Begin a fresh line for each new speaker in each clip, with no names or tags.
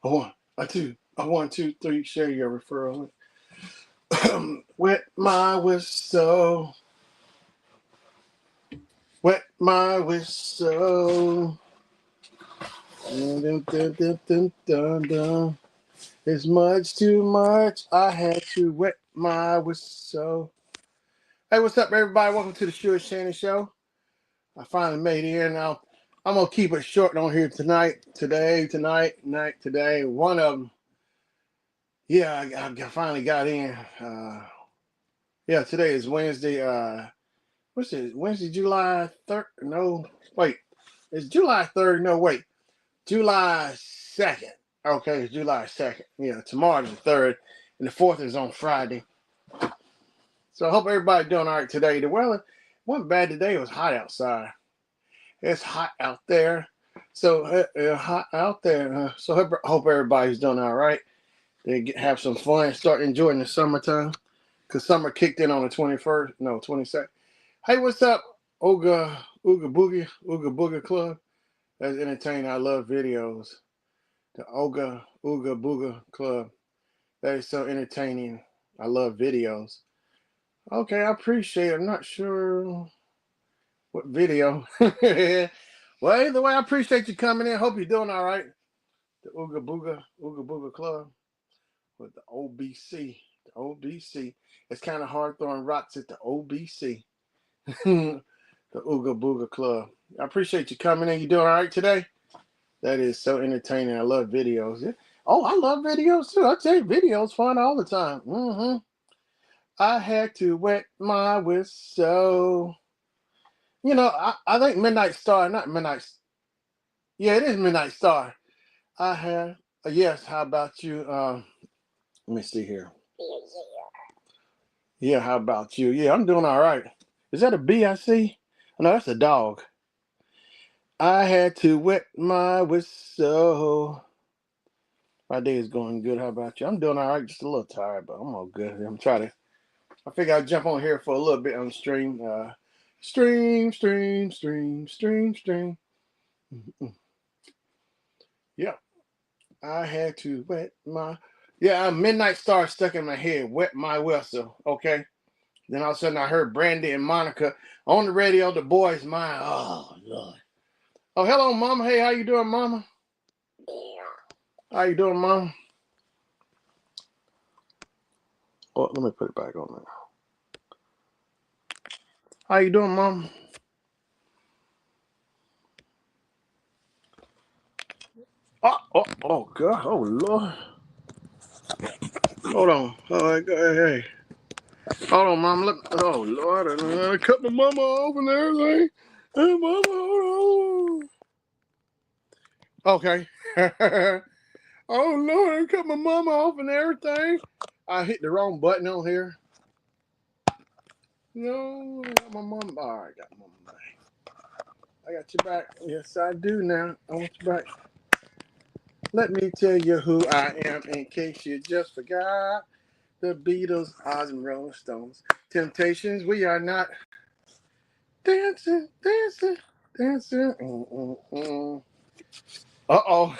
A one, a two, a one, two, three. Share your referral. Wet my whistle. Wet my whistle. Dun, dun, dun, dun, dun, dun, dun. It's much too much. I had to wet my whistle. Hey, what's up, everybody? Welcome to the Shannon Show. I finally made it here now. I'm gonna keep it short on here tonight. Today. One of them. Yeah, I finally got in. Yeah, today is Wednesday. What's it? Wednesday, July 3rd? No, wait. It's July 3rd. No, wait. July 2nd. Okay, it's July 2nd. Yeah, tomorrow's the 3rd, and the 4th is on Friday. So I hope everybody's doing all right today. The weather wasn't bad today. It was hot outside. It's hot out there. So hot out there. So hope everybody's doing all right. They have some fun. Start enjoying the summertime. Because summer kicked in on the 21st. No, 22nd. Hey, what's up? Ooga Boogie Club. That's entertaining. I love videos. The Ooga Booga Club. That is so entertaining. I love videos. Okay, I appreciate it. I'm not sure what video. Well, either way, I appreciate you coming in. Hope you're doing all right. The Ooga Booga Club with the OBC. The OBC. It's kind of hard throwing rocks at the OBC. The Ooga Booga Club. I appreciate you coming in. You doing all right today? That is so entertaining. I love videos. Yeah. Oh, I love videos too. I tell you, videos fun all the time. I had to wet my whistle. You know, I think Midnight Star, not Midnight. Yeah, it is Midnight Star. I have. Yes, how about you? Let me see here. Yeah, how about you? Yeah, I'm doing all right. Is that a bee I see? Oh, no, that's a dog. I had to wet my whistle. My day is going good. How about you? I'm doing all right. Just a little tired, but I'm all good. I'm trying to. I figure I'll jump on here for a little bit on the stream. Stream. Yeah, I had to wet my. Yeah, Midnight Star stuck in my head. Wet my whistle. Okay. Then all of a sudden I heard Brandy and Monica on the radio. The boys mine. Oh Lord. Oh, hello, Mama. Hey, how you doing, Mama? How you doing, Mama? Oh, let me put it back on there. How you doing, Mama? Oh, God. Oh, Lord. Hold on. All right, go ahead. Hey. Hold on, Mama. Look. Oh, Lord. I cut my mama off and everything. Hey, Mama, hold on. Okay. Oh, Lord. I cut my mama off and everything. I hit the wrong button on here. No, I got my mom. All right, I got my mom back. I got you back. Yes, I do now. I want you back. Let me tell you who I am in case you just forgot. The Beatles, Oz, and Rolling Stones. Temptations, we are not dancing. Uh-oh.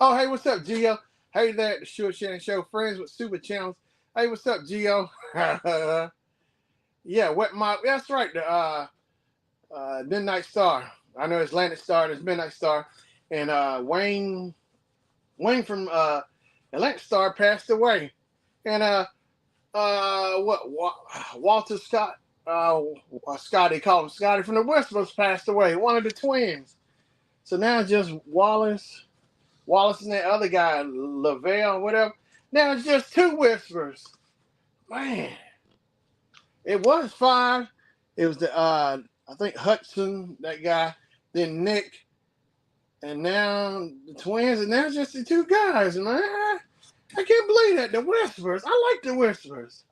Oh, hey, what's up, Gio? Hey there, the Shannon Show. Friends with super channels. Hey, what's up, Gio? Yeah, that's right. The Midnight Star. I know it's Atlantic Star, there's Midnight Star. And Wayne from Atlantic Star passed away. And Walter Scott, Scotty, called him Scotty from the Westbrook's passed away, one of the twins. So now it's just Wallace and that other guy, Lavelle, whatever. Now it's just two Whispers. Man, it was five. It was the I think Hudson, that guy, then Nick, and now the twins, and now it's just the two guys, man. I can't believe that. The Whispers. I like the Whispers.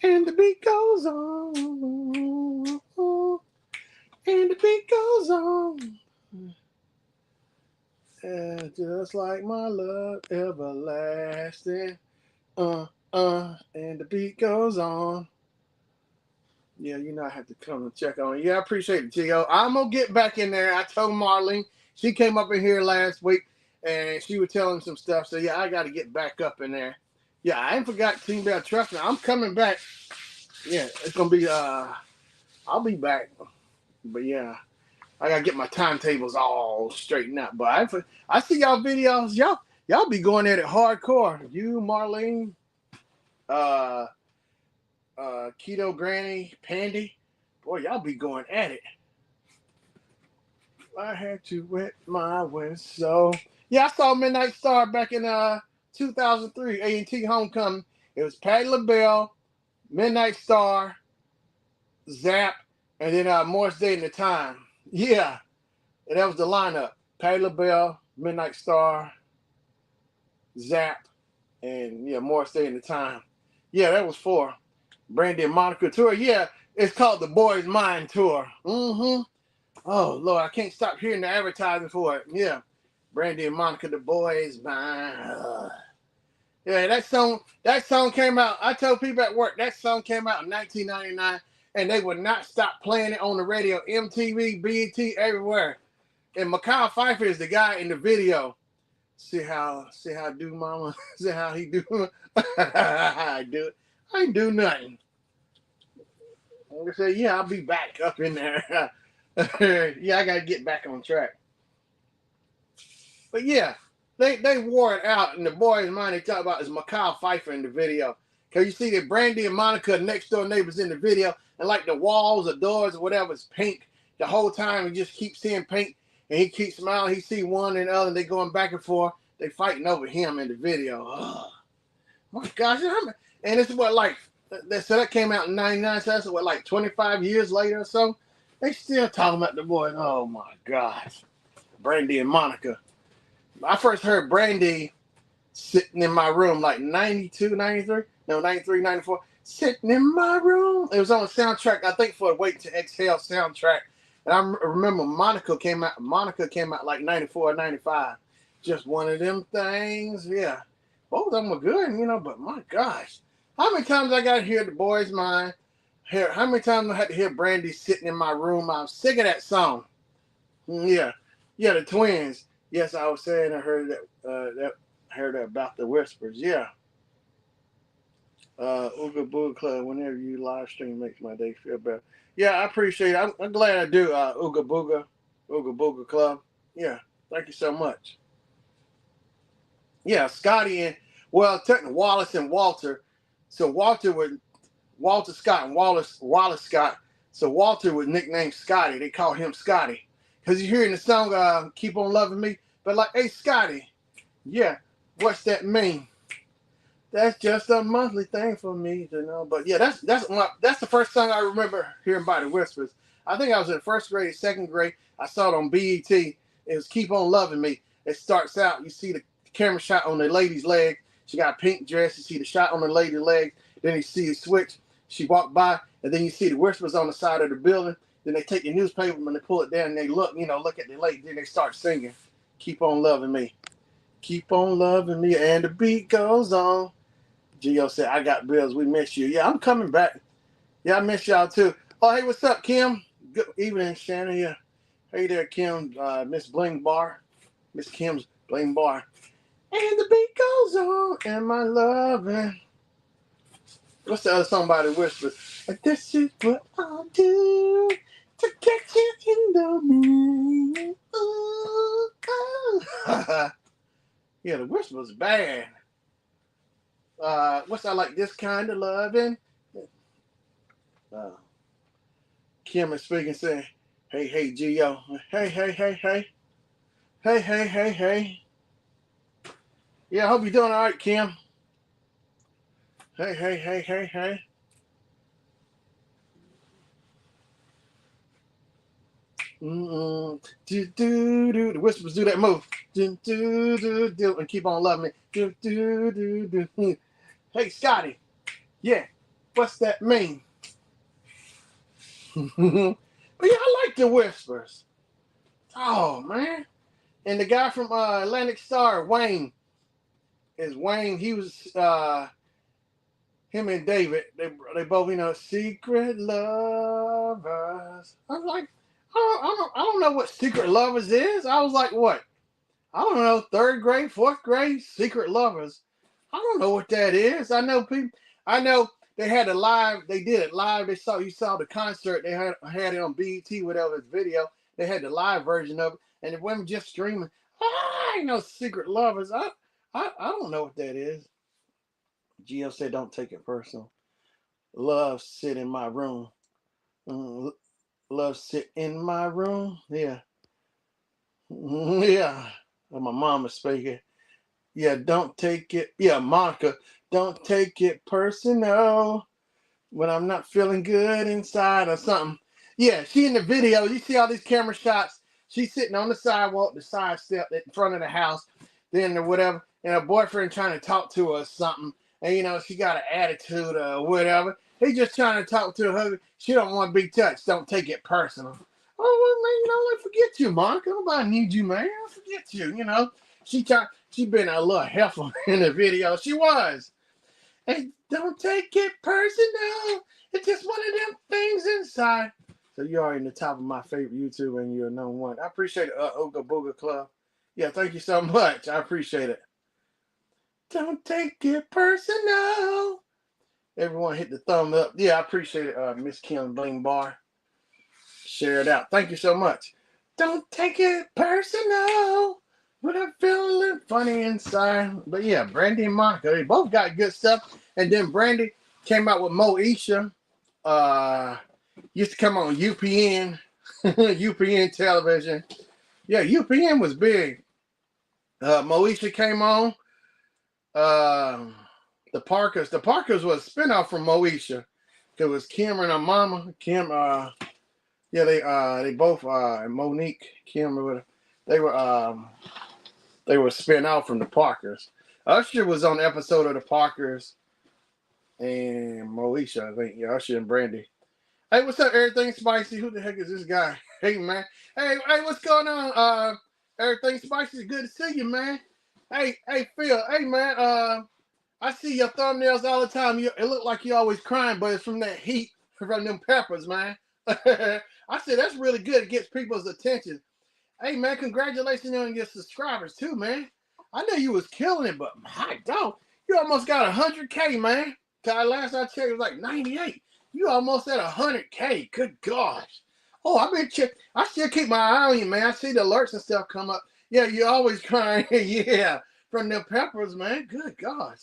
And the beat goes on. And the beat goes on. Just like my love everlasting. And the beat goes on. Yeah, you know I have to come and check on it. Yeah, I appreciate it, Gio. I'm gonna get back in there. I told Marlene, she came up in here last week, and she was telling some stuff. So yeah, I got to get back up in there. Yeah, I ain't forgot Team Bell. Trust me, I'm coming back. Yeah, it's gonna be. I'll be back. But yeah, I gotta get my timetables all straightened out. But I see y'all videos. Y'all be going at it hardcore. You, Marlene, uh, Keto Granny, Pandy. Boy, y'all be going at it. I had to wet my whistle. Yeah, I saw Midnight Star back in 2003, A&T Homecoming. It was Patti LaBelle, Midnight Star, Zap, and then Morris Day and the Time. Yeah, and that was the lineup. Patti LaBelle, Midnight Star, Zap, and yeah, Morris Day and the Time. Yeah, that was for Brandy and Monica tour. Yeah, it's called the Boys Mind Tour. Mm-hmm. Oh Lord, I can't stop hearing the advertising for it. Yeah, Brandy and Monica, the Boys Mind. Yeah, that song came out. I told people at work that song came out in 1999, and they would not stop playing it on the radio, MTV, BET, everywhere. And Mikhail Pfeiffer is the guy in the video. See how I do, mama. See how he do. I do it. I ain't do nothing. I say, yeah, I'll be back up in there. Yeah, I gotta get back on track. But yeah, they wore it out in the Boys Mind. They talk about is Mikhail Pfeiffer in the video. Cause you see that Brandy and Monica next door neighbors in the video, and like the walls, the doors, or whatever is pink. The whole time he just keeps seeing pink, and he keeps smiling. He see one and the other, and they going back and forth. They fighting over him in the video. Oh my gosh! And it's what like so that came out in '99. So that's what like 25 years later or so. They still talking about the boys. Oh my gosh, Brandy and Monica. I first heard Brandy sitting in my room like 92, 93, no 93, 94. Sitting in my room. It was on a soundtrack, I think, for a Wait to Exhale soundtrack. And I remember Monica came out like 94 or 95. Just one of them things. Yeah. Both of them were good, but my gosh. How many times I got to hear the Boys Mind? How many times I had to hear Brandy sitting in my room? I was sick of that song. Yeah. Yeah, the twins. Yes, I was saying I heard that about the Whispers. Yeah. Ooga Booga Club, whenever you live stream makes my day feel better. Yeah, I appreciate it. I'm glad I do Ooga Booga Club. Yeah, thank you so much. Yeah, Scotty and technically Wallace and Walter. So Walter Scott and Wallace Scott. So Walter was nicknamed Scotty. They called him Scotty. Because you hear in the song Keep On Loving Me, but like, hey Scotty, yeah, what's that mean? That's just a monthly thing for me to know. But yeah, that's the first song I remember hearing by the Whispers. I think I was in first grade, second grade. I saw it on BET. It was Keep On Loving Me. It starts out, you see the camera shot on the lady's leg. She got a pink dress. You see the shot on the lady's leg. Then you see the switch. She walked by, and then you see the Whispers on the side of the building. Then they take the newspaper and they pull it down and they look at the lady. Then they start singing, Keep On Loving Me. Keep on loving me. And the beat goes on. Gio said, I got bills. We miss you. Yeah, I'm coming back. Yeah, I miss y'all too. Oh, hey, what's up, Kim? Good evening, Shannon. Yeah. Hey there, Kim. Miss Bling Bar. Miss Kim's Bling Bar. And the beat goes on. And my loving. What's the other song by the Whispers? This is what I'll do to get you in the mood. Ooh, oh. Yeah, the Whispers bad. What's I like this kind of loving? Kim is speaking, saying, hey, Gio. Hey. Hey. Yeah, I hope you're doing all right, Kim. Hey. Do. The Whispers do that move. Do, and keep on loving me. Do. Hey, Scotty. Yeah, what's that mean? But yeah, I like the Whispers. Oh man, and the guy from Atlantic Star, Wayne. He was him and David. They both secret lovers. I was like, I don't know what secret lovers is. I was like, what? I don't know, third grade, fourth grade, Secret Lovers. I don't know what that is. I know people. I know they had a live. They did it live. You saw the concert. They had it on BET, whatever it's video. They had the live version of it, and it wasn't just streaming. I know Secret Lovers. I don't know what that is. Gio said, "Don't take it personal." Love sit in my room. Mm, Love sit in my room. Yeah, yeah. My mom is speaking. Yeah, don't take it. Yeah, Monica, don't take it personal when I'm not feeling good inside or something. Yeah, she in the video. You see all these camera shots. She's sitting on the sidewalk, the side step in front of the house, then or whatever, and her boyfriend trying to talk to her or something. And she got an attitude or whatever. He just trying to talk to her. She don't want to be touched. Don't take it personal. Oh well, man, I forget you, Monica. Nobody needs you, man. I forget you. She been a little heifer in the video. She was. Hey, don't take it personal. It's just one of them things inside. So you are in the top of my favorite YouTube, and you're number one. I appreciate it, Ooga Booga Club. Yeah, thank you so much. I appreciate it. Don't take it personal. Everyone hit the thumb up. Yeah, I appreciate it, Miss Kim Bling Bar. Share it out. Thank you so much. Don't take it personal. But I'm feeling funny inside. But yeah, Brandy and Monica, they both got good stuff. And then Brandy came out with Moesha. Used to come on UPN, UPN television. Yeah, UPN was big. Moesha came on. The Parkers. The Parkers was a spinoff from Moesha. It was Kim and her mama. Kim, yeah, they both Monique, Kim, they were spin out from the Parkers. Usher was on the episode of the Parkers and Moesha, I think. Yeah, Usher and Brandy. Hey, what's up, Everything Spicy? Who the heck is this guy? Hey, man. Hey, what's going on? Everything Spicy, good to see you, man. Hey, Phil. Hey, man. I see your thumbnails all the time. It look like you always crying, but it's from that heat from them peppers, man. I said that's really good. It gets people's attention. Hey, man, congratulations on your subscribers, too, man. I know you was killing it, but my dog, you almost got 100K, man. Last I checked, it was like 98. You almost at 100K. Good gosh. Oh, I've been check. I still keep my eye on you, man. I see the alerts and stuff come up. Yeah, you're always crying. Yeah, from them peppers, man. Good gosh.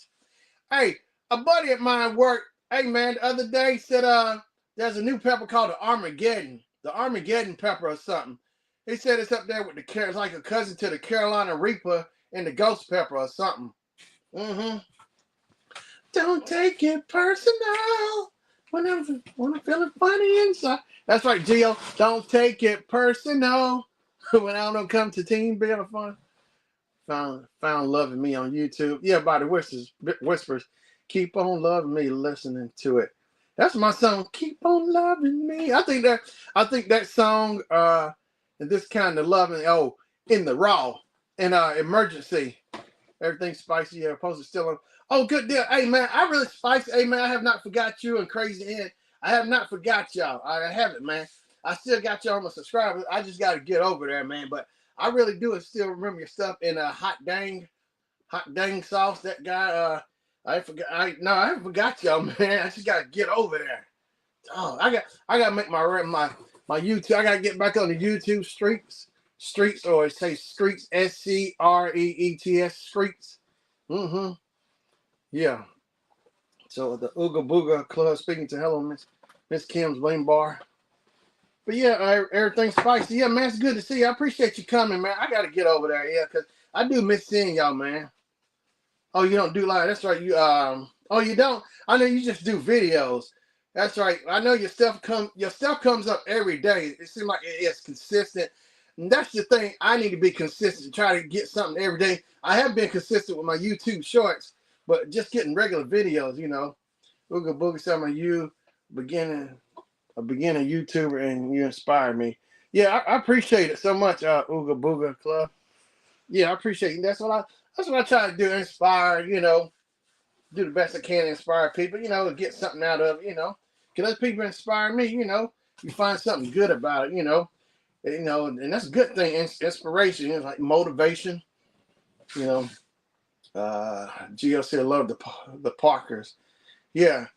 Hey, a buddy of mine worked. Hey, man, the other day said there's a new pepper called the Armageddon. The Armageddon pepper or something. He said it's up there with it's like a cousin to the Carolina Reaper and the Ghost Pepper or something. Mm-hmm. Don't take it personal when I'm feeling funny inside. That's right, Gio. Don't take it personal when I don't come to Team Bill Fun. Found loving me on YouTube. Yeah, by the whispers. Keep on loving me, listening to it. That's my song. Keep on loving me. I think that song and this kind of loving. Oh, in the raw and emergency. Everything spicy. Yeah, posted still on. Oh, good deal. Hey man, I really spicy. Hey man, I have not forgot you and Crazy Ed. I have not forgot y'all. I haven't, man. I still got y'all on my subscribers. I just got to get over there, man. But I really do still remember your stuff in hot dang sauce. That guy. I haven't forgot y'all, man. I just got to get over there. Oh, I got to make my YouTube. I got to get back on the YouTube streets, or say streets, SCREETS streets. Mm-hmm. Yeah. So the Ooga Booga Club speaking to hello Miss Kim's Lane Bar. But yeah, everything's spicy. Yeah, man, it's good to see you. I appreciate you coming, man. I gotta get over there, yeah, because I do miss seeing y'all, man. Oh, you don't do live. That's right. Oh, you don't? I know you just do videos. That's right. I know your stuff comes up every day. It seems like it's consistent. And that's the thing. I need to be consistent, try to get something every day. I have been consistent with my YouTube shorts, but just getting regular videos, Ooga Booga, some of you a beginner YouTuber, and you inspire me. Yeah, I appreciate it so much, Ooga Booga Club. Yeah, I appreciate it. That's what I try to do, inspire, do the best I can to inspire people, get something out of it, Because other people inspire me, you find something good about it, and that's a good thing. Inspiration is like motivation. You know, GLC loved the Parkers. Yeah,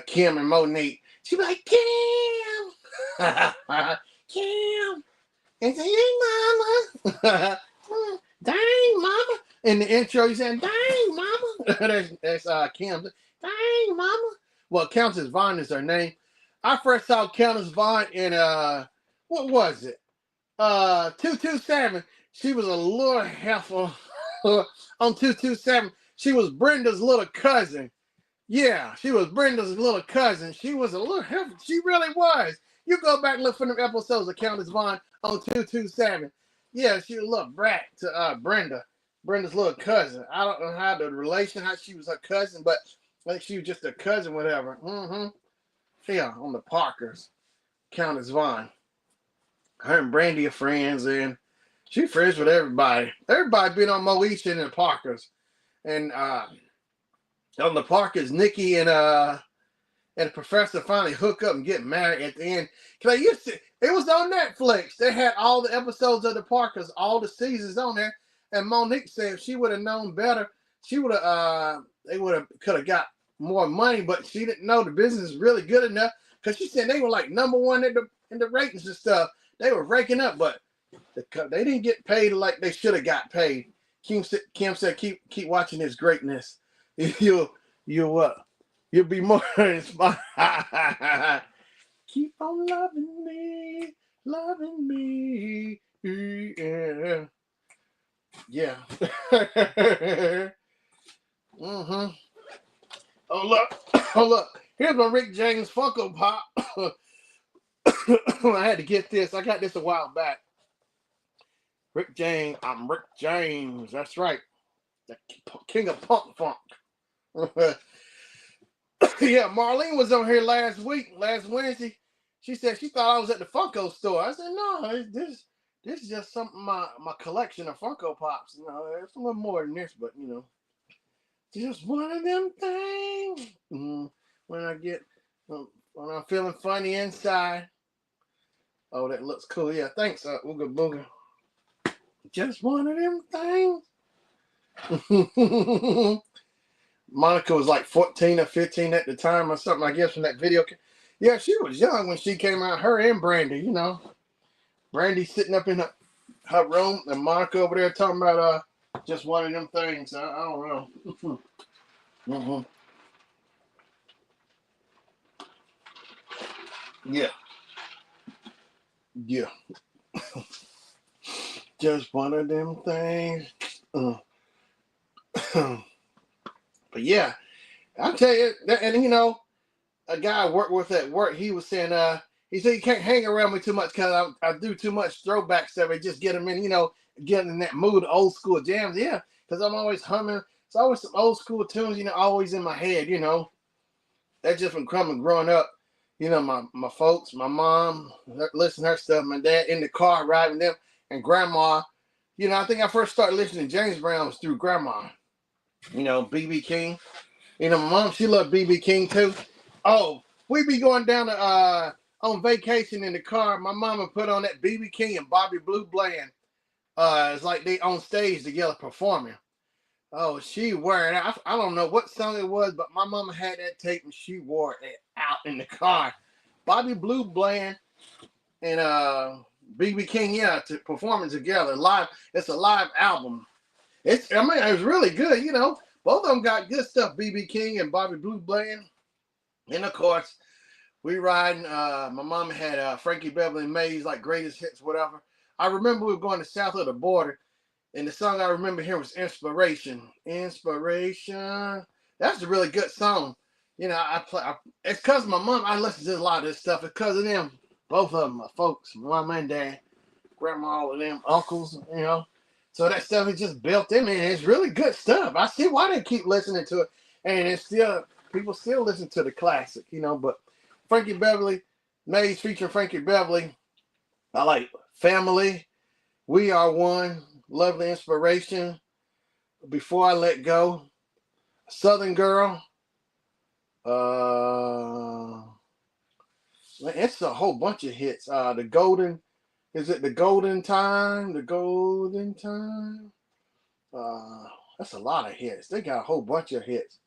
Kim and Monique. She be like, Kim, Kim, and say, hey, mama, dang, mama. In the intro, you saying, dang, mama. that's Kim. Dang, mama. Well, Countess Vaughn is her name. I first saw Countess Vaughn in what was it? 227. She was a little heifer on 227. She was Brenda's little cousin. Yeah, she was Brenda's little cousin. She was a little heifer. She really was. You go back and look for them episodes of Countess Vaughn on 227. Yeah, she was a little brat to Brenda. Brenda's little cousin. I don't know how the relation, how she was her cousin, but like she was just a cousin, whatever. Yeah, on the Parkers. Countess Vaughn. Her and Brandy are friends, and she friends with everybody. Everybody been on Moesha and the Parkers. And on the Parkers, Nikki and the professor finally hook up and get married at the end. Cause it was on Netflix. They had all the episodes of the Parkers, all the seasons on there. And Monique said if she would have known better, she would have could have got more money, but she didn't know the business is really good enough. Cause she said they were like #1 in the ratings and stuff. They were raking up, but they didn't get paid like they should have got paid. Kim said, keep watching this greatness. You'll be more inspired. Keep on loving me. Yeah. Oh look. Here's my Rick James Funko Pop. I had to get this. I got this a while back. Rick James. I'm Rick James. That's right. The king of punk funk. Yeah, Marlene was on here last Wednesday. She said she thought I was at the Funko store. I said, no, this is just something my collection of Funko Pops. You know, it's a little more than this, but you know, just one of them things. When I'm feeling funny inside. Oh, that looks cool. Yeah, thanks, Ooga Booga. Just one of them things. Monica was like 14 or 15 at the time or something, I guess, when that video came. Yeah, she was young when she came out. Her and Brandy, you know. Brandy sitting up in her room and Monica over there talking about just one of them things. I don't know. Yeah. Yeah. Just one of them things. But yeah, I'll tell you, and you know, a guy I worked with at work, he was saying, he said you can't hang around me too much because I do too much throwback stuff. I just get them in, you know, getting in that mood, old school jams. Yeah, because I'm always humming. It's always some old school tunes, you know, always in my head, you know. That's just from growing up. You know, my folks, my mom, listen to her stuff, my dad in the car riding them, and grandma. You know, I think I first started listening to James Brown was through grandma. You know, B.B. King. You know, my mom, she loved B.B. King too. Oh, we be going down to on vacation in the car. My mama put on that B.B. King and Bobby Blue Bland. It's like they on stage together performing. Oh, she wore it out. I don't know what song it was, but my mama had that tape and she wore it out in the car. Bobby Blue Bland and B.B. King, yeah, performing together live. It's a live album. It's really good, you know. Both of them got good stuff, B.B. King and Bobby Blue Bland. And of course, we riding. My mom had Frankie Beverly and Mays, like greatest hits, whatever. I remember we were going to south of the border, and the song I remember hearing was Inspiration. Inspiration. That's a really good song. You know, it's because of my mom. I listen to a lot of this stuff. It's because of them. Both of them, my folks, mom and dad, grandma, all of them, uncles, you know. So that stuff is just built in me, and it's really good stuff. I see why they keep listening to it, and it's still people still listen to the classic, you know. But Frankie Beverly, Mays featuring Frankie Beverly, I like Family, We Are One, Lovely Inspiration, Before I Let Go, Southern Girl. It's a whole bunch of hits. Is it the Golden Time? The Golden Time. That's a lot of hits. They got a whole bunch of hits.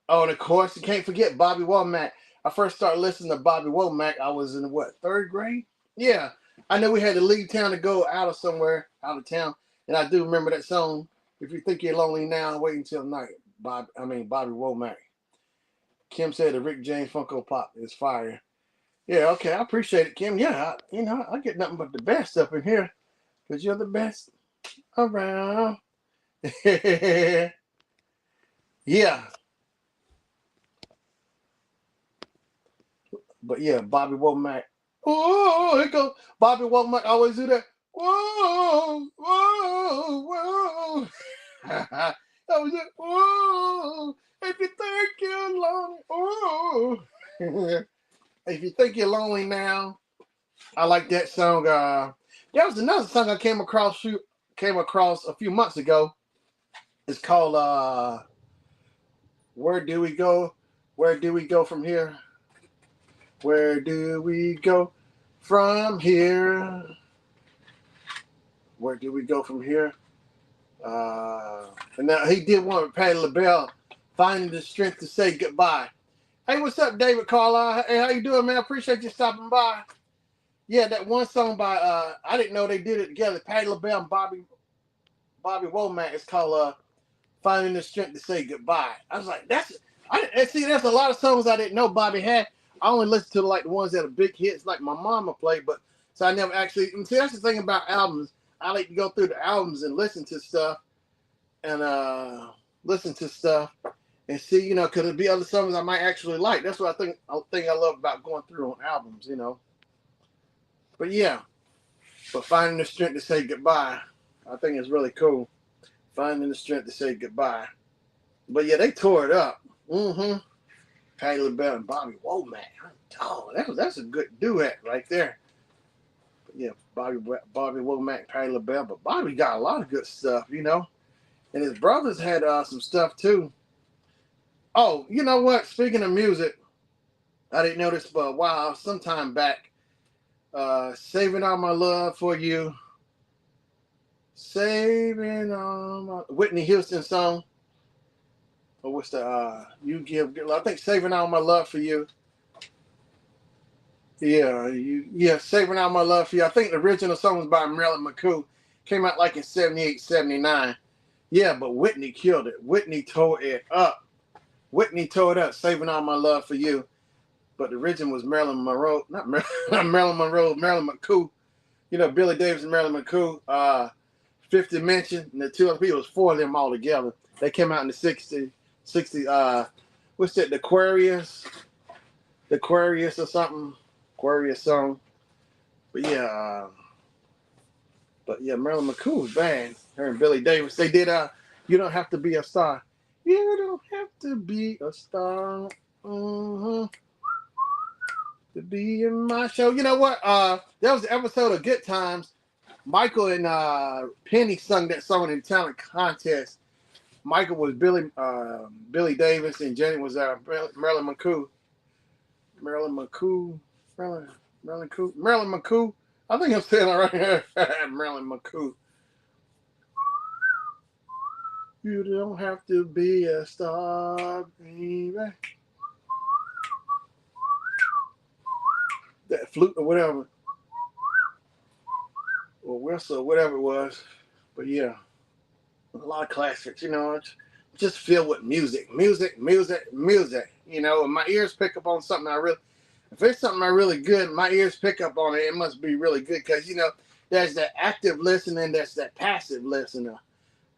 Oh, and of course, you can't forget Bobby Womack. I first started listening to Bobby Womack. I was in what, third grade? Yeah, I know we had to leave town to go out of somewhere, out of town, and I do remember that song. If you think you're lonely now, wait until night. Bobby Womack. Kim said the Rick James Funko Pop is fire. Yeah, okay, I appreciate it, Kim. Yeah, I get nothing but the best up in here because you're the best around. Yeah, but yeah, Bobby Womack. Oh, here goes Bobby Womack. Always do that. Whoa, whoa, whoa. I was like, whoa. If you think you're lonely, oh. If you think you're lonely now, I like that song. There was another song I came across a few months ago. It's called "Where Do We Go? Where do we go from here? Where do we go from here? Where do we go from here?" And now he did one with Patti LaBelle, "Finding the Strength to Say Goodbye." Hey, what's up, David Carlisle? Hey, how you doing, man? I appreciate you stopping by. Yeah, that one song by I didn't know they did it together. Patti LaBelle and Bobby Womack. It's called "Finding the Strength to Say Goodbye." I was like, see, there's a lot of songs I didn't know Bobby had. I only listened to like the ones that are big hits, like my mama played, but so I never actually. And see, that's the thing about albums. I like to go through the albums and listen to stuff, and see, because there'll be other songs I might actually like. That's what I love about going through on albums. But yeah, but finding the strength to say goodbye, I think is really cool. Finding the strength to say goodbye. But yeah, they tore it up. Mm-hmm. Patti LaBelle and Bobby Womack. Oh, that's a good duet right there. But yeah, Bobby Womack, Patti LaBelle. But Bobby got a lot of good stuff, And his brothers had some stuff too. Oh, you know what? Speaking of music, I didn't know this for a while, sometime back. Saving All My Love for You. Saving All My... Whitney Houston song. Or what's the... You Give... I think Saving All My Love for You. Yeah, Saving All My Love for You. I think the original song was by Marilyn McCoo. Came out like in 78, 79. Yeah, but Whitney killed it. Whitney tore it up. Saving All My Love for You. But the original was Marilyn Monroe. Not Marilyn Monroe, Marilyn McCoo. Billy Davis and Marilyn McCoo. Fifth Dimension. And the two other people, it was four of them all together. They came out in the 60s. What's that? The Aquarius or something. Aquarius song. But yeah, Marilyn McCoo was bad. Her and Billy Davis. They did You Don't Have to Be a Star. You don't have to be a star. Mm-hmm. To be in my show. You know what? That was the episode of Good Times. Michael and Penny sung that song in the talent contest. Michael was Billy Davis and Jenny was Marilyn McCoo. Marilyn McCoo. I think I'm saying it right here. Marilyn McCoo. You don't have to be a star, baby. That flute or whatever. Or whistle, whatever it was. But yeah. A lot of classics, just filled with music. And my ears pick up on something if it's something really good, my ears pick up on it, it must be really good because, there's that active listening, there's that passive listener.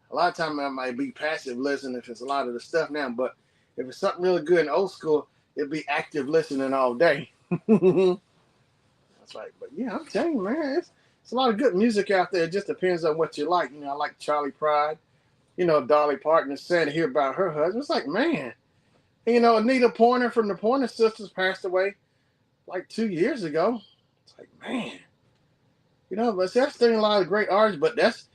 A lot of times I might be passive listening if it's a lot of the stuff now, but if it's something really good and old school, it'd be active listening all day. That's right. But yeah, I'm telling you, man, it's a lot of good music out there. It just depends on what you like. I like Charlie Pride. Dolly Parton is sad to hear about her husband. It's like, man. Anita Pointer from the Pointer Sisters passed away like 2 years ago. It's like, man. But that's still a lot of great artists, but that's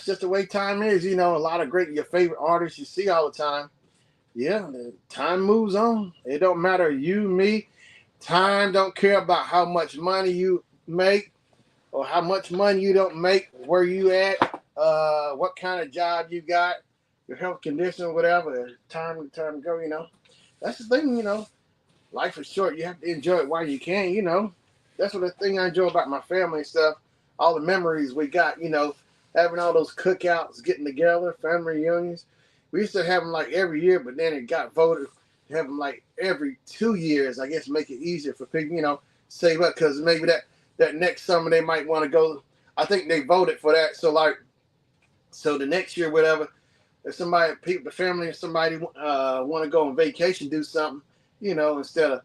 just the way time is. A lot of your favorite artists you see all the time. Yeah, time moves on. It don't matter you, me. Time don't care about how much money you make or how much money you don't make, where you at. what kind of job you got, your health condition, whatever, time to go, That's the thing, life is short. You have to enjoy it while you can, That's what the thing I enjoy about my family and stuff. All the memories we got, having all those cookouts, getting together, family reunions. We used to have them like every year, but then it got voted to have them like every 2 years. I guess make it easier for people, save up because maybe that next summer they might want to go. I think they voted for that. So the next year, whatever, if the family or somebody want to go on vacation, do something, instead of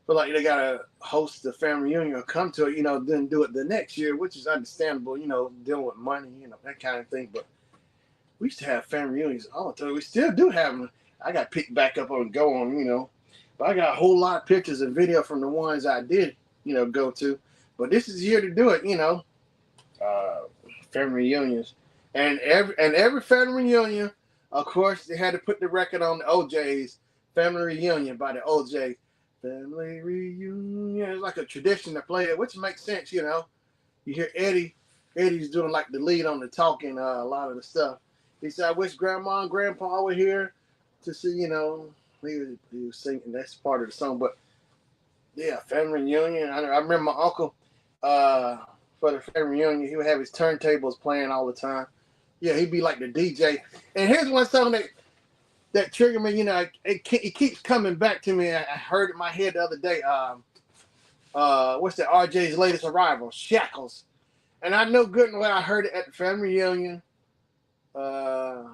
feel like they gotta host the family reunion or come to it, then do it the next year, which is understandable, dealing with money, that kind of thing. But we used to have family reunions all the time. We still do have them. I got picked back up on go on, but I got a whole lot of pictures and video from the ones I did, go to. But this is here to do it, family reunions, and every family reunion, of course, they had to put the record on the OJ's family reunion by the OJ. Family reunion. It's like a tradition to play it, which makes sense, You hear Eddie's doing like the lead on the talking, a lot of the stuff. He said, I wish grandma and grandpa were here to see, he was singing. That's part of the song. But yeah, family reunion. I remember my uncle, for the family reunion, he would have his turntables playing all the time. Yeah, he'd be like the DJ. And here's one song that triggered me, it keeps coming back to me. I heard it in my head the other day. What's that? RJ's latest arrival, Shackles. And I know good and well I heard it at the family reunion. My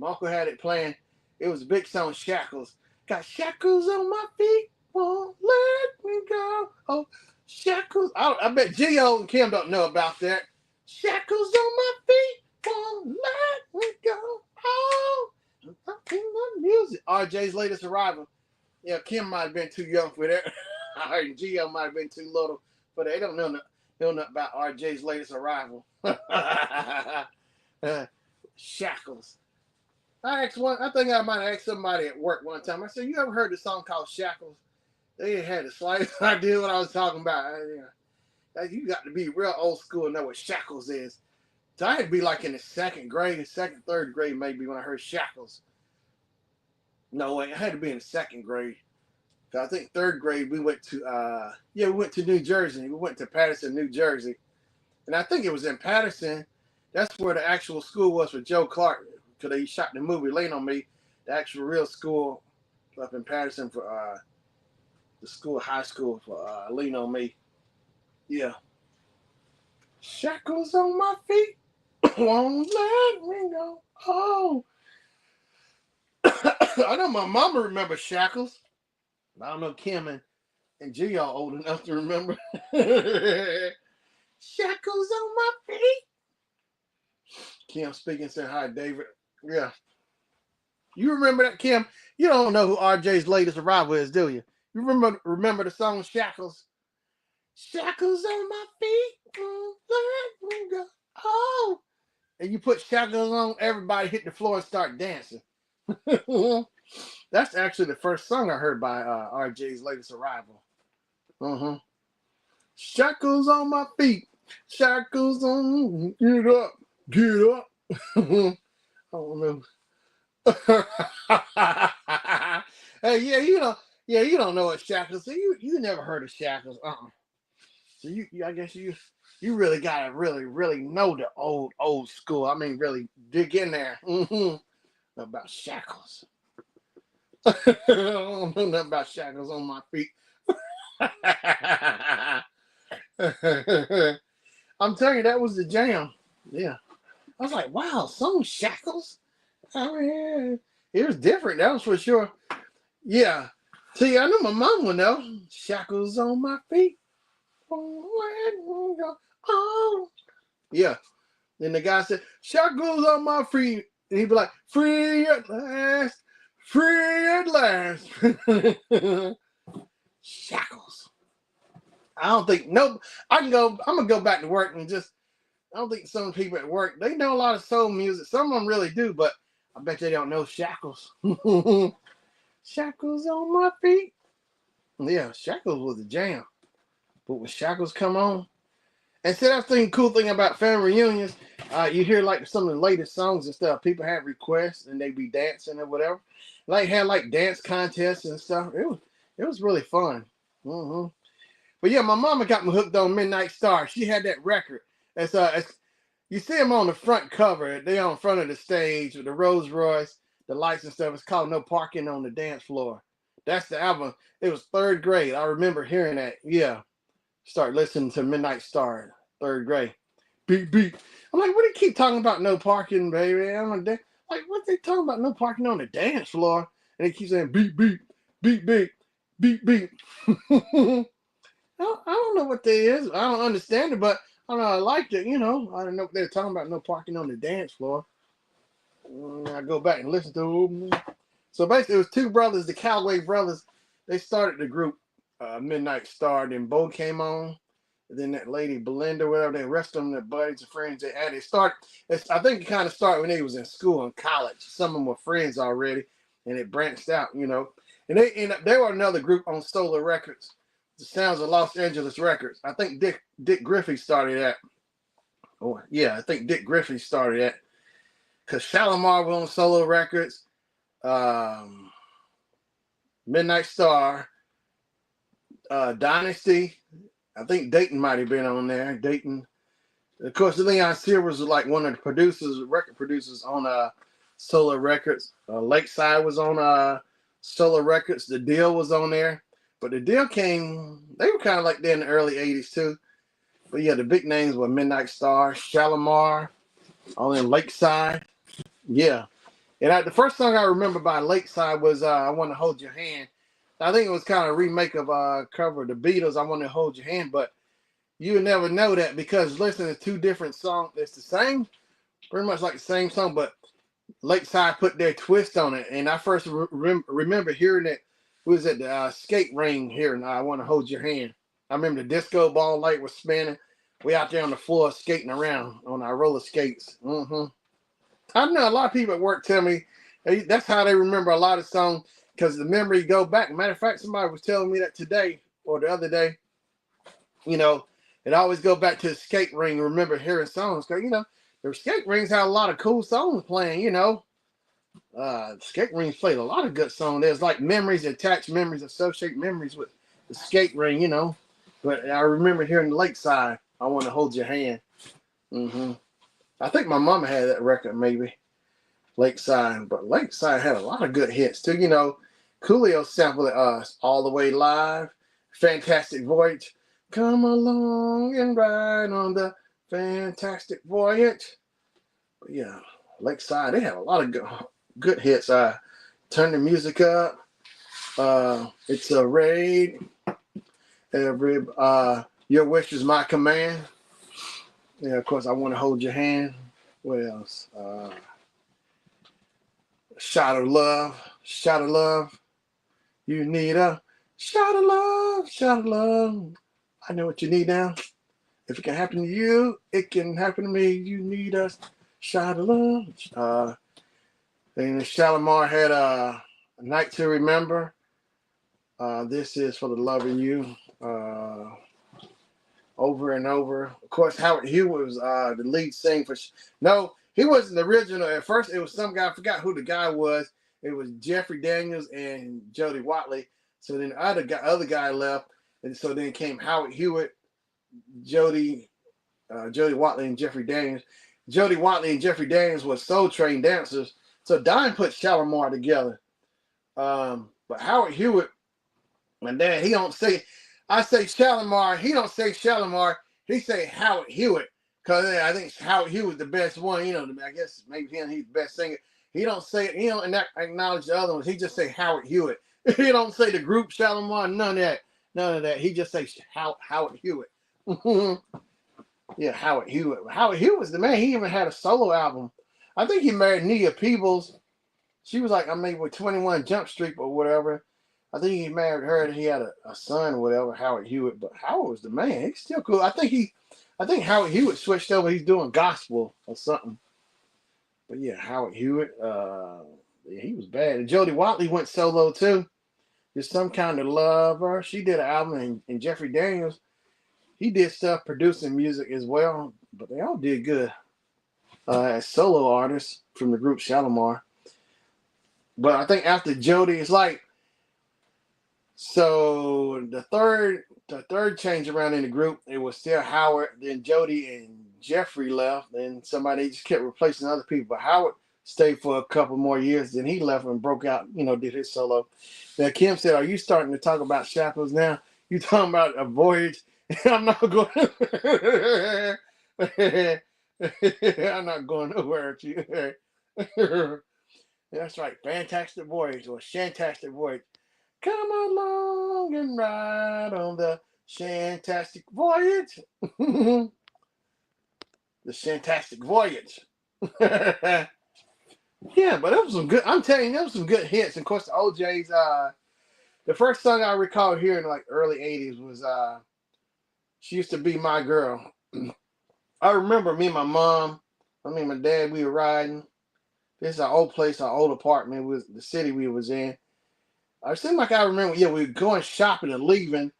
uncle had it playing. It was a big song, Shackles. Got shackles on my feet, won't let me go. Oh, shackles. I bet Gio and Kim don't know about that. Shackles on my feet, won't let me go. Oh. Music. RJ's latest arrival. Yeah, Kim might have been too young for that. I heard Gio might have been too little, but they don't know nothing about RJ's latest arrival. Shackles. I think I might have asked somebody at work one time. I said, "You ever heard the song called Shackles?" They had the slightest idea what I was talking about. You got to be real old school and know what Shackles is. So I had to be like in the third grade maybe when I heard Shackles. No, wait, I had to be in the second grade. I think third grade we went to New Jersey. We went to Patterson, New Jersey. And I think it was in Patterson. That's where the actual school was for Joe Clark. Because he shot the movie Lean on Me. The actual real school up in Patterson for the high school for Lean on Me. Yeah. Shackles on my feet. Won't let me go. Oh. I know my mama remembers Shackles. I don't know Kim and G are old enough to remember. Shackles on my feet. Kim speaking, saying hi, David. Yeah. You remember that, Kim? You don't know who RJ's latest arrival is, do you? You remember the song Shackles? Shackles on my feet. Won't let me go. Oh. And you put shackles on, everybody hit the floor and start dancing. That's actually the first song I heard by RJ's latest arrival. Shackles on my feet. Shackles on. Get up. Get up. I don't know. Hey, you don't know what shackles. You never heard of shackles. So I guess you really gotta really know the old school. I mean, really dig in there about shackles. I don't know nothing about shackles on my feet. I'm telling you, that was the jam. Yeah, I was like, wow, song Shackles. I mean, it was different. That was for sure. Yeah. See, I know my mom would know. Shackles on my feet. Oh. Yeah. Then the guy said, shackles on my feet. And he'd be like, free at last. Free at last. Shackles. I don't think, nope. I'm going to go back to work and I don't think some people at work, they know a lot of soul music. Some of them really do, but I bet they don't know Shackles. Shackles on my feet. Yeah, Shackles was a jam. But when Shackles come on, And see, that's the cool thing about family reunions. You hear like some of the latest songs and stuff. People have requests and they be dancing or whatever. Like had like dance contests and stuff. It was really fun. Hmm. But yeah, my mama got me hooked on Midnight Star. She had that record. It's you see them on the front cover. They on front of the stage with the Rolls Royce, the lights and stuff. It's called No Parking on the Dance Floor. That's the album. It was third grade. I remember hearing that. Yeah. Start listening to Midnight Star, third grade. Beep beep. I'm like, what do you keep talking about? No parking, baby. Like, what they talking about? No parking on the dance floor. And they keep saying beep beep, beep beep, beep beep. I don't know what that is. I don't understand it, but I don't know. I liked it. I don't know what they're talking about. No parking on the dance floor. I go back and listen to them. So basically, it was two brothers, the Calloway brothers. They started the group Midnight Star. Then Bo came on. And then that lady Belinda, whatever. The rest of them, their buddies and friends, they had it start. I think it kind of started when they was in school and college. Some of them were friends already, and it branched out. And they were another group on Solar Records. The Sounds of Los Angeles Records. I think Dick Griffey started that. Oh yeah, I think Dick Griffey started that. Cause Shalimar was on Solar Records. Midnight Star. Dynasty. I think Dayton might have been on there. Dayton. Of course, Leon Sear was like one of the producers, record producers on Solar Records. Lakeside was on Solar Records. The Deal was on there. But the Deal they were kind of like that in the early 80s too. But yeah, the big names were Midnight Star, Shalimar, all in Lakeside. Yeah. And the first song I remember by Lakeside was I Want to Hold Your Hand. I think it was kind of a remake of cover of the Beatles, I Want to Hold Your Hand. But you would never know that because listening to two different songs, it's the same, pretty much like the same song, but Lakeside put their twist on it. And I first remember hearing it. We was at the skate ring here, and I Want to Hold Your Hand. I remember the disco ball light was spinning. We out there on the floor skating around on our roller skates. I know a lot of people at work tell me that's how they remember a lot of songs because the memory go back. Matter of fact, somebody was telling me that today or the other day. It always go back to the skate ring. Remember hearing songs because the skate rings had a lot of cool songs playing. Skate rings played a lot of good songs. There's like memories, attached memories, associate memories with the skate ring, But I remember hearing the Lakeside, I Want to Hold Your Hand. I think my mama had that record, maybe. Lakeside. But Lakeside had a lot of good hits, too. Coolio sampled All the Way Live, Fantastic Voyage. Come along and ride on the Fantastic Voyage. But yeah, Lakeside, they had a lot of good hits. Turn the Music Up. It's a Raid. Your Wish Is My Command. Yeah, of course, I Want to Hold Your Hand. What else? Shot of Love. Shot of Love. You need a shot of love. Shot of love. I know what you need now. If it can happen to you, it can happen to me. You need a shot of love. And Shalimar had a Night to Remember. This is for the love of you. Over and over. Of course, Howard Hewitt was the lead singer for. No, he wasn't the original. At first, it was some guy. I forgot who the guy was. It was Jeffrey Daniels and Jody Watley. So then the other guy left, and so then came Howard Hewitt, Jody Watley, and Jeffrey Daniels. Jody Watley and Jeffrey Daniels were Soul Train dancers. So Don put Shalimar together. But Howard Hewitt, my dad, he don't say. I say Shalimar. He don't say Shalimar. He say Howard Hewitt because I think Howard Hewitt the best one. I guess maybe he's the best singer. He don't say it. He don't acknowledge the other ones. He just say Howard Hewitt. He don't say the group Shalimar. None of that. He just say Howard Hewitt. Yeah, Howard Hewitt. Howard Hewitt was the man. He even had a solo album. I think he married Nia Peebles. She was like, with 21 Jump Street or whatever. I think he married her and he had a son or whatever, Howard Hewitt. But Howard was the man. He's still cool. I think Howard Hewitt switched over. He's doing gospel or something. But yeah, Howard Hewitt, he was bad. And Jody Watley went solo too. Just Some Kind of Lover. She did an album, and Jeffrey Daniels, He did stuff producing music as well, but they all did good as solo artists from the group Shalimar. But I think after Jody, it's like so the third change around in the group, it was still Howard, then Jody and Jeffrey left, and somebody just kept replacing other people. But Howard stayed for a couple more years, then he left and broke out, did his solo. Now Kim said, "Are you starting to talk about Shackles now? You talking about a voyage?" I'm not going. I'm not going nowhere. That's right. Fantastic Voyage or Shantastic Voyage. Come along and ride on the Shantastic Voyage. The Shantastic Voyage. Yeah, but it was some good. I'm telling you, there was some good hits. And of course, the OJ's. The first song I recall hearing like early '80s was "She Used to Be My Girl." I remember me and my mom. My dad. We were riding. This is our old place, our old apartment. It was the city we was in. I seemed like I remember. Yeah, we were going shopping and leaving.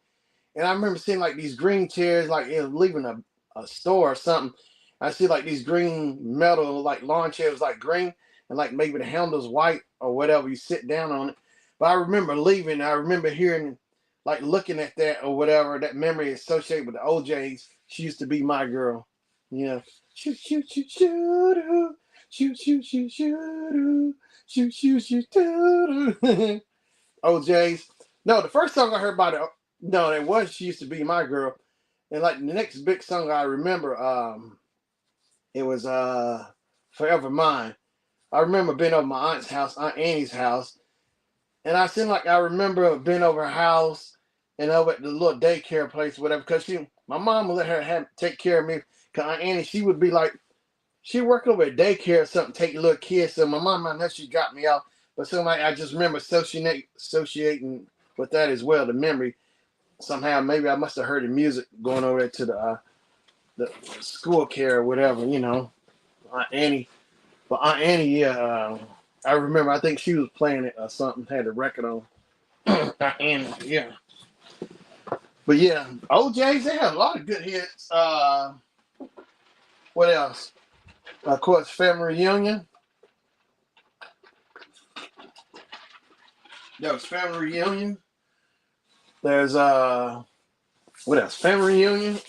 And I remember seeing like these green chairs, like it was leaving a store or something. I see like these green metal like lawn chairs, like green, and like maybe the handle's white or whatever. You sit down on it. But I remember leaving. I remember hearing, like looking at that or whatever. That memory associated with the OJ's. She used to be my girl. Yeah. Shoot, shoot, shoot, shoot, shoot, shoot, shoot, shoot, shoot, shoot, shoot, shoot. OJ's. No, the first song I heard by the no, it was "She Used to Be My Girl," and like the next big song I remember, it was "Forever Mine." I remember being over my aunt's house, Aunt Annie's house, and I seemed like I remember being over her house and over at the little daycare place, or whatever. Because my mom would let her take care of me. Cause Aunt Annie, she would be like, she worked over at daycare or something, take little kids. So my mom, I know she got me out, but something like I just remember associating with that as well, the memory. Somehow, maybe I must have heard the music going over there to the school care or whatever, Aunt Annie. But Aunt Annie, yeah, I remember. I think she was playing it or something. Had a record on. Aunt Annie, yeah. But yeah, OJ's, they had a lot of good hits. What else? Of course, Family Reunion. There was Family Reunion. There's what else? Family Reunion.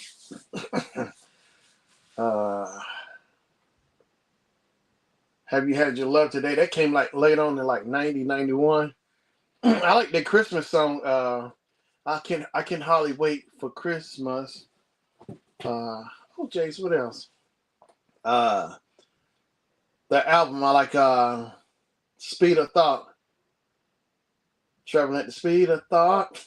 Have You Had Your Love Today? That came like late on in like 90, 91. I like the Christmas song. I can hardly wait for Christmas. OJ's, what else? The album I like Speed of Thought. Traveling at the speed of thought.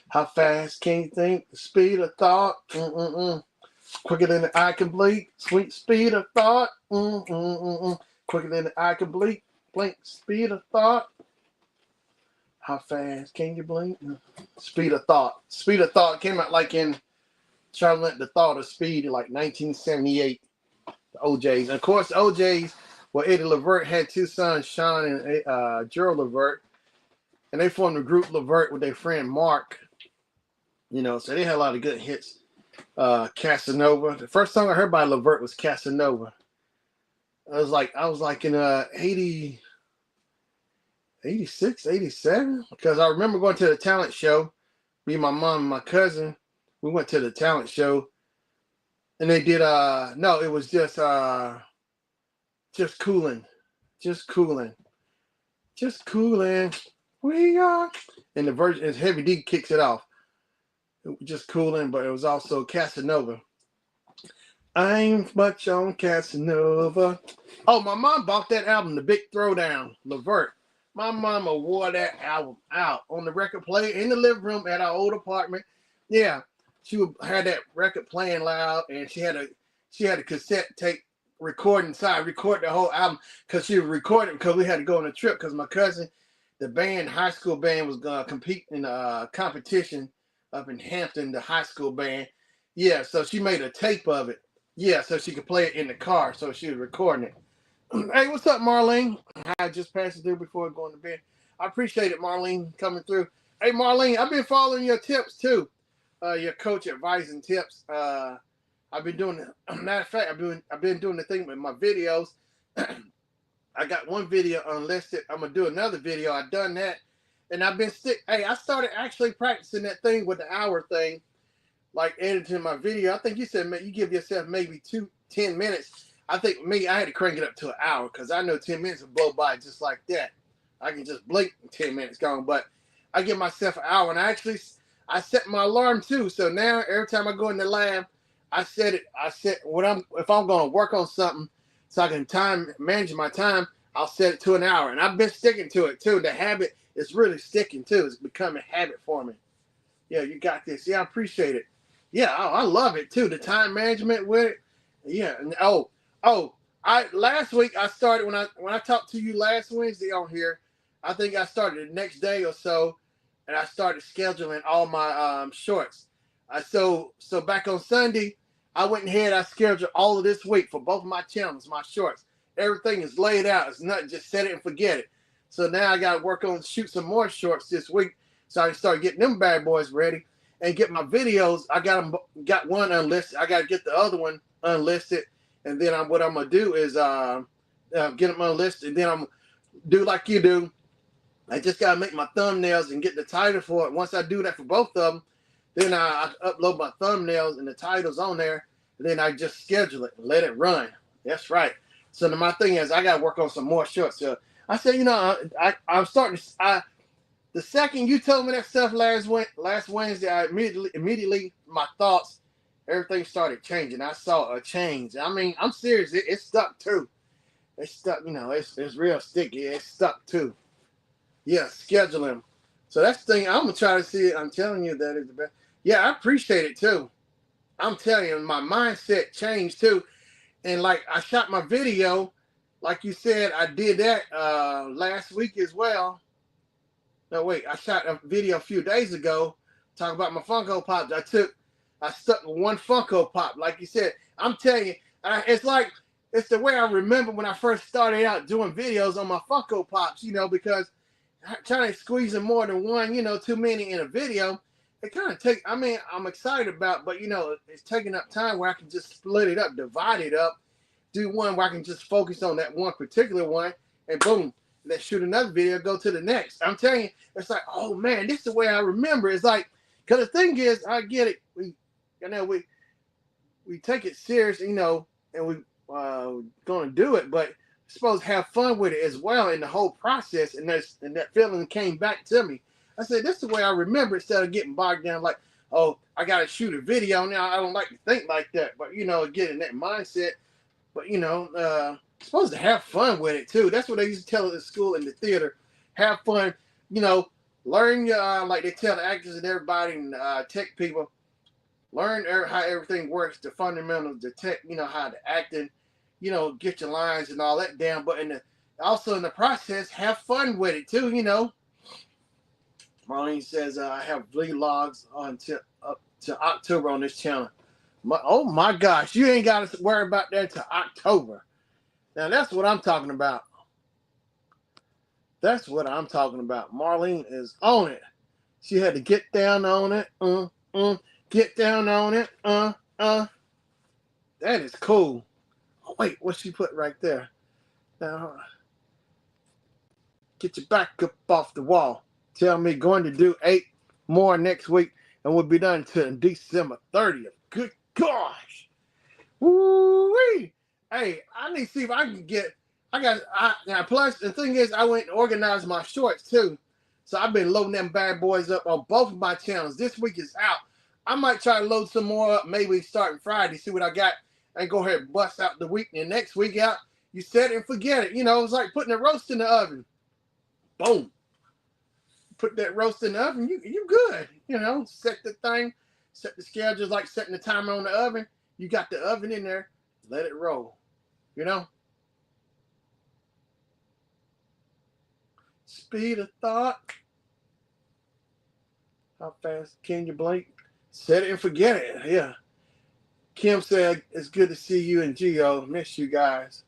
How fast can you think? The speed of thought. Quicker than the eye can blink. Sweet speed of thought. Quicker than the eye can blink. Blink. Speed of thought. How fast can you blink? Speed of thought. Speed of thought came out like in Traveling at the Thought of Speed in like 1978. The OJ's. And of course, the OJ's, well, Eddie Levert had two sons, Sean and Gerald Levert. And they formed the group Levert with their friend Mark. So they had a lot of good hits. Casanova. The first song I heard by Levert was Casanova. I was like in 80, 86, 87. Because I remember going to the talent show. Me, my mom, and my cousin. We went to the talent show. And they did no, it was just cooling. Just cooling. Just cooling. We are. And the version is Heavy D kicks it off. It was just cooling, but it was also Casanova. I ain't much on Casanova. Oh, my mom bought that album, The Big Throwdown, Levert. My mama wore that album out on the record player in the living room at our old apartment. Yeah, she had that record playing loud, and she had a cassette tape recording inside, record the whole album because she was recording because we had to go on a trip because my cousin, the band, high school band, was gonna compete in a competition up in Hampton, the high school band. Yeah, so she made a tape of it. Yeah, so she could play it in the car. So she was recording it. Hey, what's up, Marlene? I just passed it through before going to bed. I appreciate it, Marlene, coming through. Hey, Marlene, I've been following your tips too. your coach advice and tips. I've been doing. Matter of fact, I've been doing the thing with my videos. I got one video unlisted. I'm gonna do another video. I've done that, and I've been stick. Hey, I started actually practicing that thing with the hour thing, like editing my video. I think you said you give yourself maybe 10 minutes. I think me, I had to crank it up to an hour because I know 10 minutes will blow by just like that. I can just blink and 10 minutes gone, but I give myself an hour, and I set my alarm too. So now every time I go in the lab, I set it. I set if I'm going to work on something, so I can manage my time. I'll set it to an hour, and I've been sticking to it too. The habit is really sticking too. It's becoming a habit for me. Yeah, you got this. Yeah, I appreciate it. Yeah, I love it too. The time management with it. Yeah, and I last week I started when I talked to you last Wednesday on here. I think I started the next day or so, and I started scheduling all my shorts. So back on Sunday, I went ahead. I scheduled all of this week for both of my channels, my shorts. Everything is laid out. It's not just set it and forget it. So now I got to work on shoot some more shorts this week, so I can start getting them bad boys ready and get my videos. I got one unlisted. I got to get the other one unlisted, and then what I'm gonna do is get them unlisted, and then I'm do like you do. I just gotta make my thumbnails and get the title for it. Once I do that for both of them, then I upload my thumbnails and the titles on there, and then I just schedule it and let it run. That's right. So my thing is, I gotta work on some more shorts. So I said, I'm starting. The second you told me that stuff last Wednesday, I immediately my thoughts, everything started changing. I saw a change. I mean, I'm serious. It stuck too. It's stuck. It's real sticky. It's stuck too. Yeah, scheduling. So that's the thing. I'm gonna try to see it. I'm telling you that is the best. Yeah, I appreciate it too. I'm telling you, my mindset changed too. And like I shot my video, like you said, I did that last week as well. No, wait, I shot a video a few days ago talking about my Funko Pops. I stuck with one Funko Pop. Like you said, I'm telling you, it's the way I remember when I first started out doing videos on my Funko Pops, because trying to squeeze in more than one, too many in a video, it kind of I'm excited about, but it's taking up time where I can just split it up, divide it up, do one where I can just focus on that one particular one, and boom, let's shoot another video, go to the next. I'm telling you, it's like, oh man, this is the way I remember. It's like, because the thing is, I get it. We take it serious, and we going to do it, but supposed to have fun with it as well in the whole process. And that feeling came back to me. I said, this is the way I remember, instead of getting bogged down like, oh, I got to shoot a video now. I don't like to think like that, but get in that mindset. But supposed to have fun with it too. That's what they used to tell us at school in the theater. Have fun, learn like they tell the actors and everybody and tech people, learn how everything works, the fundamentals, the tech, how the acting, get your lines and all that down. But also in the process, have fun with it too. Marlene says I have vlogs up to October on this channel. Oh my gosh, you ain't got to worry about that till October. Now that's what I'm talking about. That's what I'm talking about. Marlene is on it. She had to get down on it. Get down on it. That is cool. Oh, wait, what she put right there? Now, get your back up off the wall. Tell me going to do 8 more next week, and we'll be done until December 30th. Good gosh. Woo-wee. Hey, I need to see if I can get. Now, plus the thing is, I went and organized my shorts too. So I've been loading them bad boys up on both of my channels. This week is out. I might try to load some more up, maybe starting Friday, see what I got, and go ahead and bust out the week. And next week out, you set it and forget it. It's like putting a roast in the oven. Boom. Put that roast in the oven, you good. Set the thing, set the schedule, like setting the timer on the oven. You got the oven in there, let it roll. Speed of thought. How fast can you blink? Set it and forget it. Yeah. Kim said, it's good to see you and Gio. Miss you guys.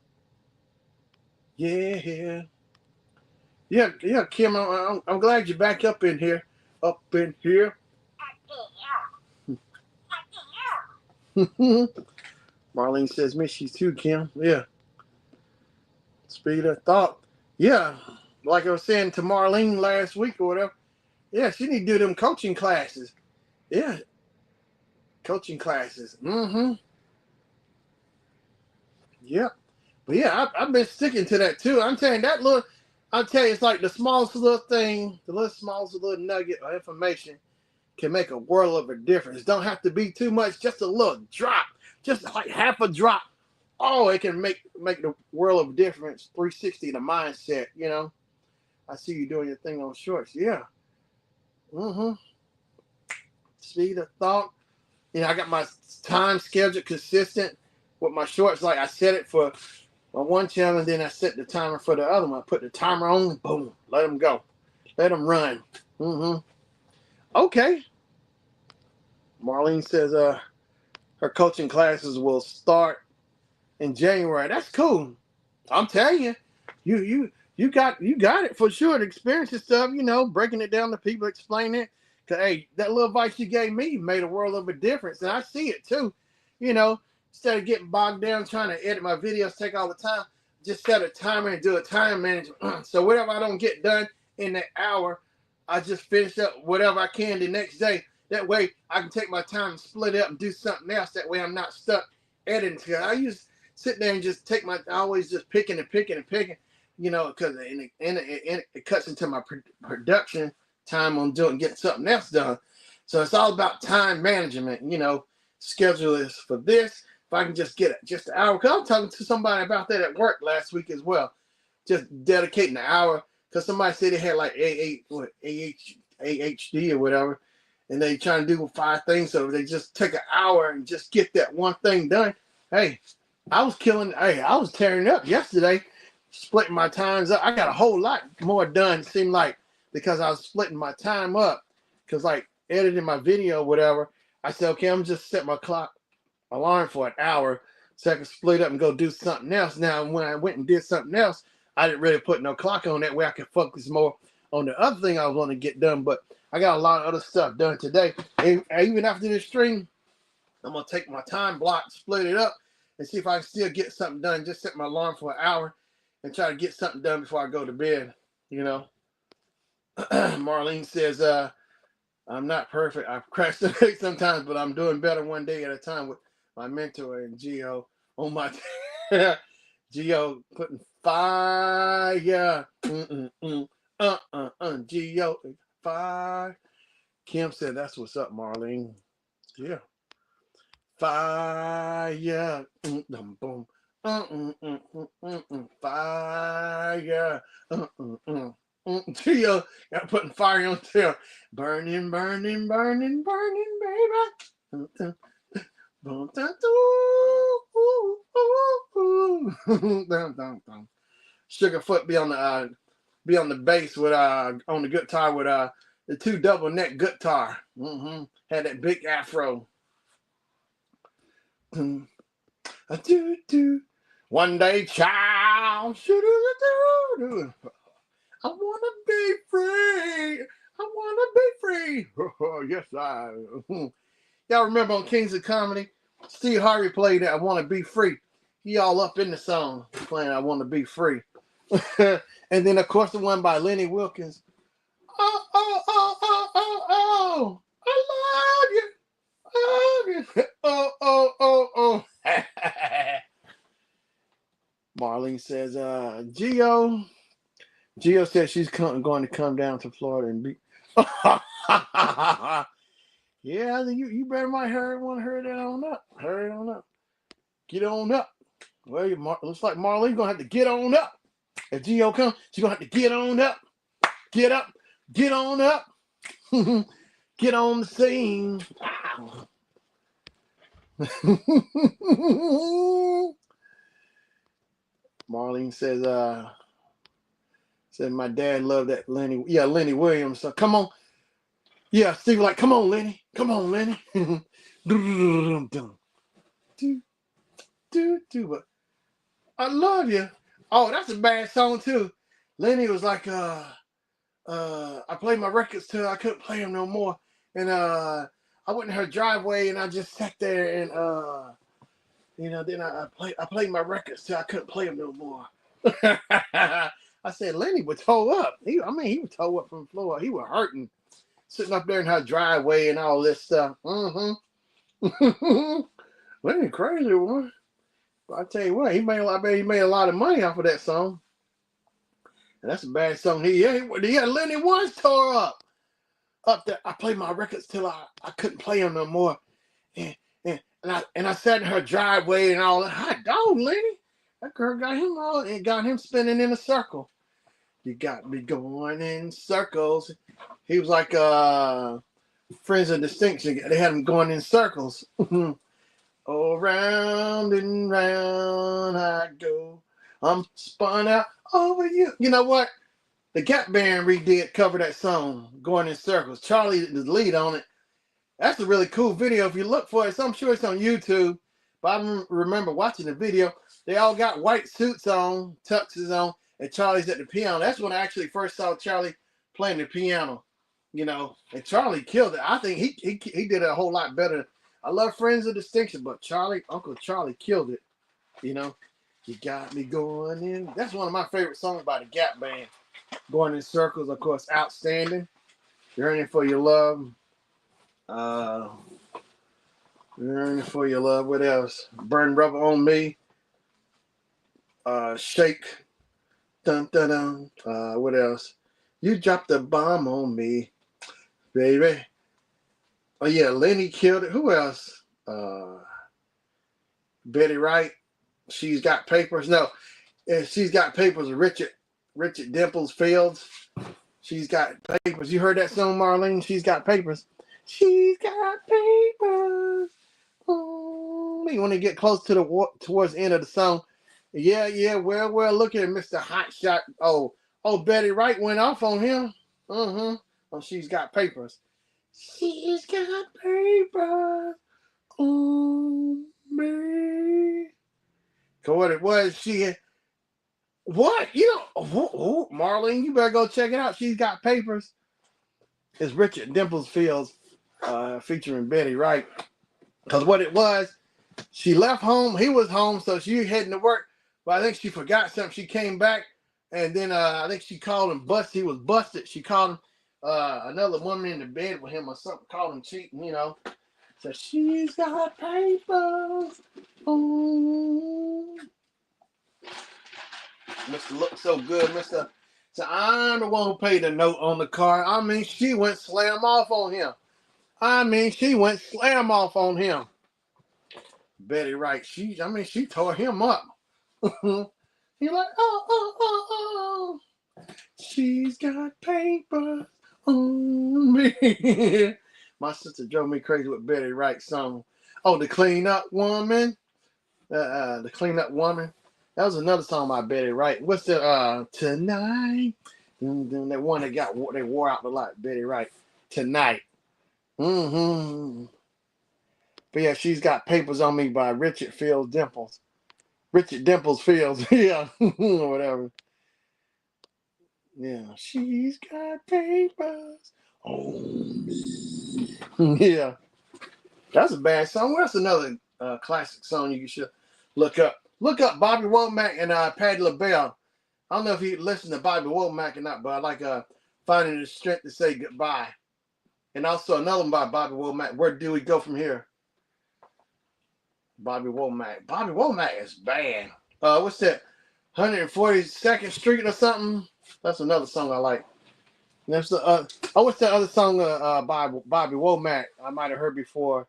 Yeah. Yeah, Kim, I'm glad you're back up in here. Up in here. Marlene says, miss you too, Kim. Yeah. Speed of thought. Yeah. Like I was saying to Marlene last week or whatever. Yeah, she need to do them coaching classes. Yeah. Coaching classes. Mm-hmm. Yeah. But yeah, I've been sticking to that too. I'm telling you, I'll tell you, it's like the smallest little thing, smallest little nugget of information can make a world of a difference. Don't have to be too much, just a little drop, just like half a drop. Oh, it can make the world of a difference. 360 the mindset, you know. I see you doing your thing on shorts. Yeah. Mm-hmm. Speed of thought. You know, I got my time schedule consistent with my shorts. Like I set it for on one channel, and then I set the timer for the other one. I put the timer on, boom, let them go. Let them run. Mm-hmm. Okay. Marlene says her coaching classes will start in January. That's cool. I'm telling you, you got it for sure. The experience and stuff, you know, breaking it down to people, explaining it. Cause hey, that little advice you gave me made a world of a difference, and I see it too. You know, instead of getting bogged down trying to edit my videos, take all the time, just set a timer and do a time management. So whatever I don't get done in that hour, I just finish up whatever I can the next day. That way I can take my time and split it up and do something else. That way I'm not stuck editing. Cause I used to sit there and just I always just picking, you know, because it cuts into my production time on getting something else done. So it's all about time management, you know, schedule is for this. If I can just get just an hour, because I was talking to somebody about that at work last week as well, just dedicating an hour, because somebody said they had like ADHD or whatever, and they trying to do 5 things, so they just take an hour and just get that one thing done. Hey, I was tearing up yesterday, splitting my times up. I got a whole lot more done, it seemed like, because I was splitting my time up. Because like editing my video or whatever, I said, okay, I'm just set my clock alarm for an hour so I can split up and go do something else. Now, when I went and did something else, I didn't really put no clock on that way. I could focus more on the other thing I was going to get done. But I got a lot of other stuff done today. And even after this stream, I'm going to take my time block, split it up, and see if I can still get something done. Just set my alarm for an hour and try to get something done before I go to bed, you know. Marlene says, I'm not perfect. I procrastinate sometimes, but I'm doing better one day at a time with my mentor and Gio on my Gio putting fire. Gio fire. Kim said, that's what's up, Marlene. Yeah. Fire. Boom. Fire. Gio got putting fire on tail. Burning, burning, burning, burning, baby. Sugarfoot be on the bass with on the guitar with the 2 double neck guitar. Had that big afro. One day, child. I want to be free. I want to be free. Oh, yes, I. Y'all remember on Kings of Comedy, Steve Harvey played that I Want to Be Free. He all up in the song playing I Want to Be Free. And then, of course, the one by Lenny Wilkins. Oh, oh, oh, oh, oh, oh. I love you. Oh, oh, oh, oh. Marlene says, Gio says she's going to come down to Florida and be. Yeah, you better want to hurry that on up. Hurry on up. Get on up. Well, looks like Marlene's going to have to get on up. If Gio comes, she's going to have to get on up. Get up. Get on up. Get on the scene. Wow. Marlene says, my dad loved that Lenny. Yeah, Lenny Williams. So come on. Yeah, Steve like, come on, Lenny. Come on, Lenny. But I love you. Oh, that's a bad song too. Lenny was like, I played my records till I couldn't play them no more. And I I went in her driveway and I just sat there and then I played my records till I couldn't play them no more. I said Lenny would toe up. He would toe up from the floor. He was hurting, sitting up there in her driveway and all this stuff. Lenny crazy one. But I tell you what, I bet he made a lot of money off of that song. And that's a bad song. Lenny was tore up there. I played my records till I couldn't play them no more. And I sat in her driveway and all that. Hot dog, Lenny. That girl got him spinning in a circle. You got me going in circles. He was like Friends of Distinction. They had him going in circles. Oh, round and round I go. I'm spun out over you. You know what? The Gap Band covered that song, Going in Circles. Charlie is the lead on it. That's a really cool video. If you look for it, so I'm sure it's on YouTube. But I remember watching the video. They all got white suits on, tuxes on, and Charlie's at the piano. That's when I actually first saw Charlie playing the piano. And Charlie killed it. I think he did it a whole lot better. I love Friends of Distinction, but Uncle Charlie killed it. You got me going in. That's one of my favorite songs by the Gap Band. Going in Circles, of course, outstanding. Yearning for Your Love. Yearning for Your Love. What else? Burn Rubber on Me. Shake. Dun dun dun. What else? You dropped the bomb on me, baby. Oh yeah, Lenny killed it. Who else? Betty Wright. She's Got Papers. No, She's Got Papers. Richard Dimples Fields. She's Got Papers. You heard that song, Marlene? She's Got Papers. She's got papers. You want to get close to towards the end of the song. Yeah. Well, look at Mr. Hot Shot. Oh, Betty Wright went off on him. Oh, She's Got Papers. She's got papers on me. So what it was, what? Marlene, you better go check it out. She's Got Papers. It's Richard Dimples Fields featuring Betty Wright. Because what it was, she left home. He was home, so she heading to work. But I think she forgot something. She came back, and then I think she called him busted. He was busted. She called him another woman in the bed with him or something, called him cheating, So she's got papers. Mr. Look So Good, Mr. So I'm the one who paid the note on the car. She went slam off on him. Betty Wright, she tore him up. He's like, oh. She's got papers on me. My sister drove me crazy with Betty Wright's song. Oh, The Clean Up Woman. The Clean Up Woman. That was another song by Betty Wright. What's the Tonight? That one they wore out a lot, Betty Wright. Tonight. But yeah, She's Got Papers on Me by Richard Dimples Fields. Yeah. Whatever. Yeah. She's got papers on me. Yeah. That's a bad song. That's another classic song you should look up. Look up Bobby Womack and Patti LaBelle. I don't know if you listen to Bobby Womack or not, but I like Finding the Strength to Say Goodbye. And also another one by Bobby Womack, Where Do We Go From Here? Bobby Womack. Bobby Womack is bad. What's that? 142nd Street or something? That's another song I like. That's the what's that other song by Bobby Womack I might have heard before?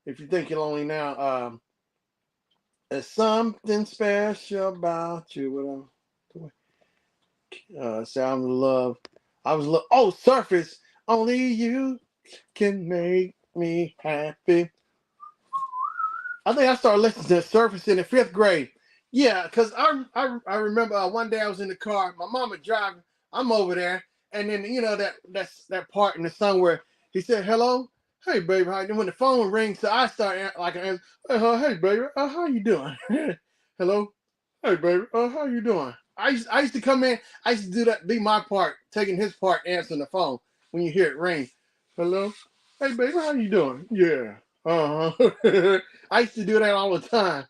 If You Think You're Lonely Now, there's something special about you. Sound of Love. Surface. Only you can make me happy. I think I started listening to Surface in the 5th grade. Yeah, because I remember one day I was in the car. My mama driving. I'm over there. And then, that part in the song where he said, hello? Hey, baby, how you doing? When the phone rings, so I start hey, baby, how you doing? Hello? Hey, baby, how you doing? I used to come in. I used to do that, be my part, taking his part, answering the phone when you hear it ring. Hello? Hey, baby, how you doing? Yeah. Uh-huh. I used to do that all the time.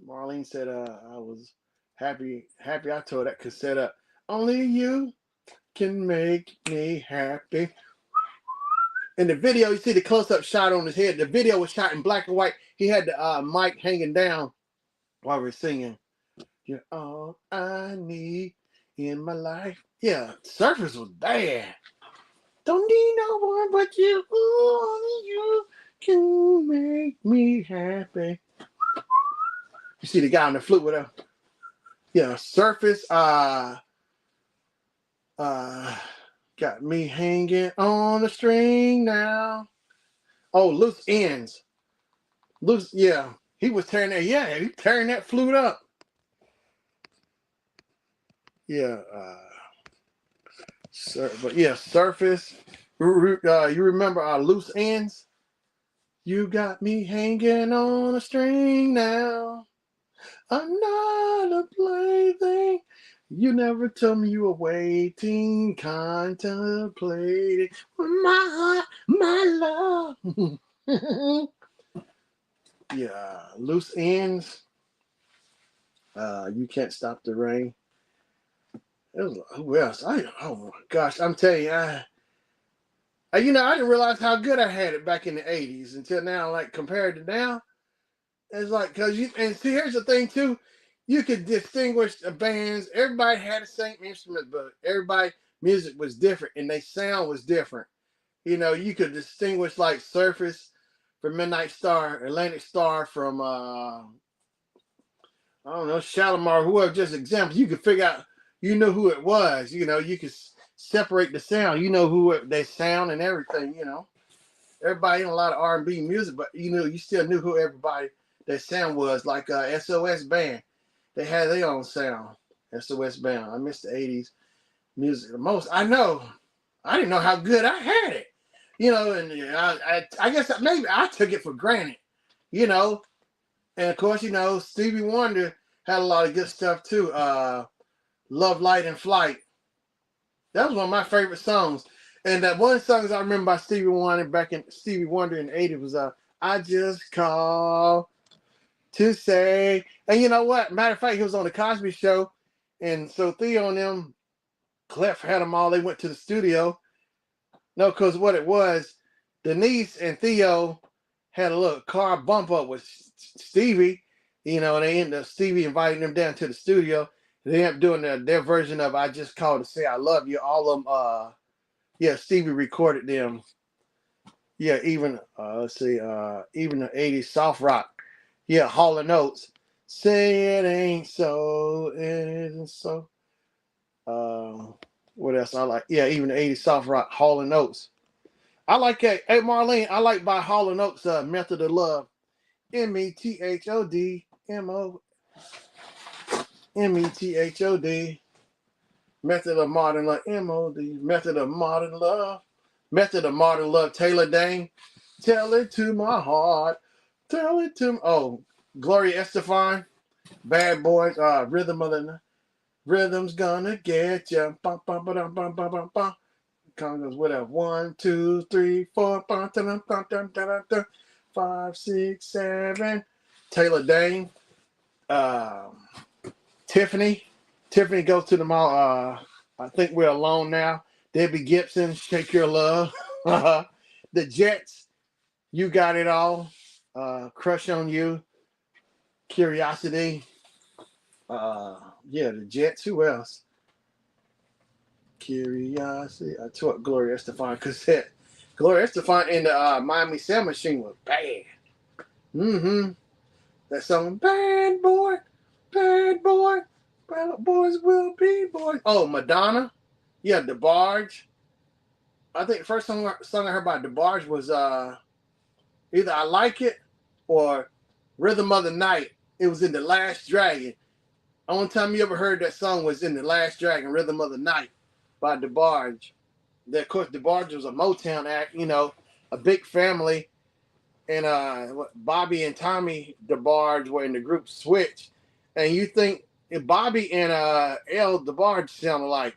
Marlene said I was happy I tore that cassette up. Only you can make me happy. In the video, you see the close-up shot on his head. The video was shot in black and white. He had the mic hanging down while we're singing. You're all I need in my life. Yeah, Surface was bad. Don't need no one but you. Ooh, only you can make me happy. You see the guy on the flute with him? Yeah, Surface. Got me hanging on the string now. Oh, Loose Ends. Loose, yeah. He was tearing that. Yeah, he tearing that flute up. Yeah. But yeah, Surface. You remember Loose Ends? You got me hanging on a string now. I'm not a plaything. You never told me you were waiting, contemplating my heart, my love. Yeah, Loose Ends. You Can't Stop the Rain. Who else? Oh my gosh, I'm telling you, I didn't realize how good I had it back in the '80s until now. Like compared to now, it's like and see, here's the thing too, you could distinguish the bands. Everybody had the same instrument, but everybody music was different and their sound was different. You could distinguish like Surface from Midnight Star, Atlantic Star from I don't know, Shalimar, whoever. Just examples, you could figure out. You know who it was. You could separate the sound. You know they sound and everything. Everybody in a lot of R&B music, but you still knew who everybody that sound was. Like SOS Band, they had their own sound. SOS Band. I miss the '80s music the most. I know. I didn't know how good I had it. And I guess maybe I took it for granted. You know, and of course, Stevie Wonder had a lot of good stuff too. Love, Light, and Flight. That was one of my favorite songs. And that one song I remember by Stevie Wonder in the '80s was I Just Call to Say. And you know what? Matter of fact, he was on the Cosby Show. And so Theo and them, Clef had them all. They went to the studio. No, because what it was, Denise and Theo had a little car bump up with Stevie, and they ended up Stevie inviting them down to the studio. They ended up doing their version of I Just Called to Say I Love You. All of them, Stevie recorded them. Yeah, even, let's see, even the 80s soft rock. Yeah, Hall & Oates. Say it ain't so, it isn't so. What else I like? Yeah, even the 80s soft rock, Hall & Oates. I like that. Hey, Marlene, I like by Hall & Oates, Method of Love. METHOD. METHOD. Method of Modern Love. MOD. Method of Modern Love. Method of Modern Love. Taylor Dane. Tell it to my heart. Tell it to me. Oh, Gloria Estefan. Bad Boys. Rhythm of the Night. Rhythm's gonna get ya. Bum, bum, ba-dum, bum, bum, bum, bum. Congo's whatever. 1, 2, 3, 4, 5, 6, 7. Taylor Dane. Tiffany. Tiffany goes to the mall. I think we're alone now. Debbie Gibson, Shake Your Love. The Jets, You Got It All. Crush on You. Curiosity. The Jets. Who else? Curiosity. I took Gloria Estefan cassette. Gloria Estefan in the Miami Sound Machine was bad. Mm-hmm. That song, Bad Boy, Bad Boy, Bad Boys Will Be Boys. Oh, Madonna. Yeah, DeBarge. I think the first song I heard by DeBarge was either I Like It or Rhythm of the Night. It was in The Last Dragon. Only time you ever heard that song was in The Last Dragon, Rhythm of the Night by DeBarge. Of course, DeBarge was a Motown act, a big family. And Bobby and Tommy DeBarge were in the group Switch. And you think if Bobby and El DeBarge sound alike,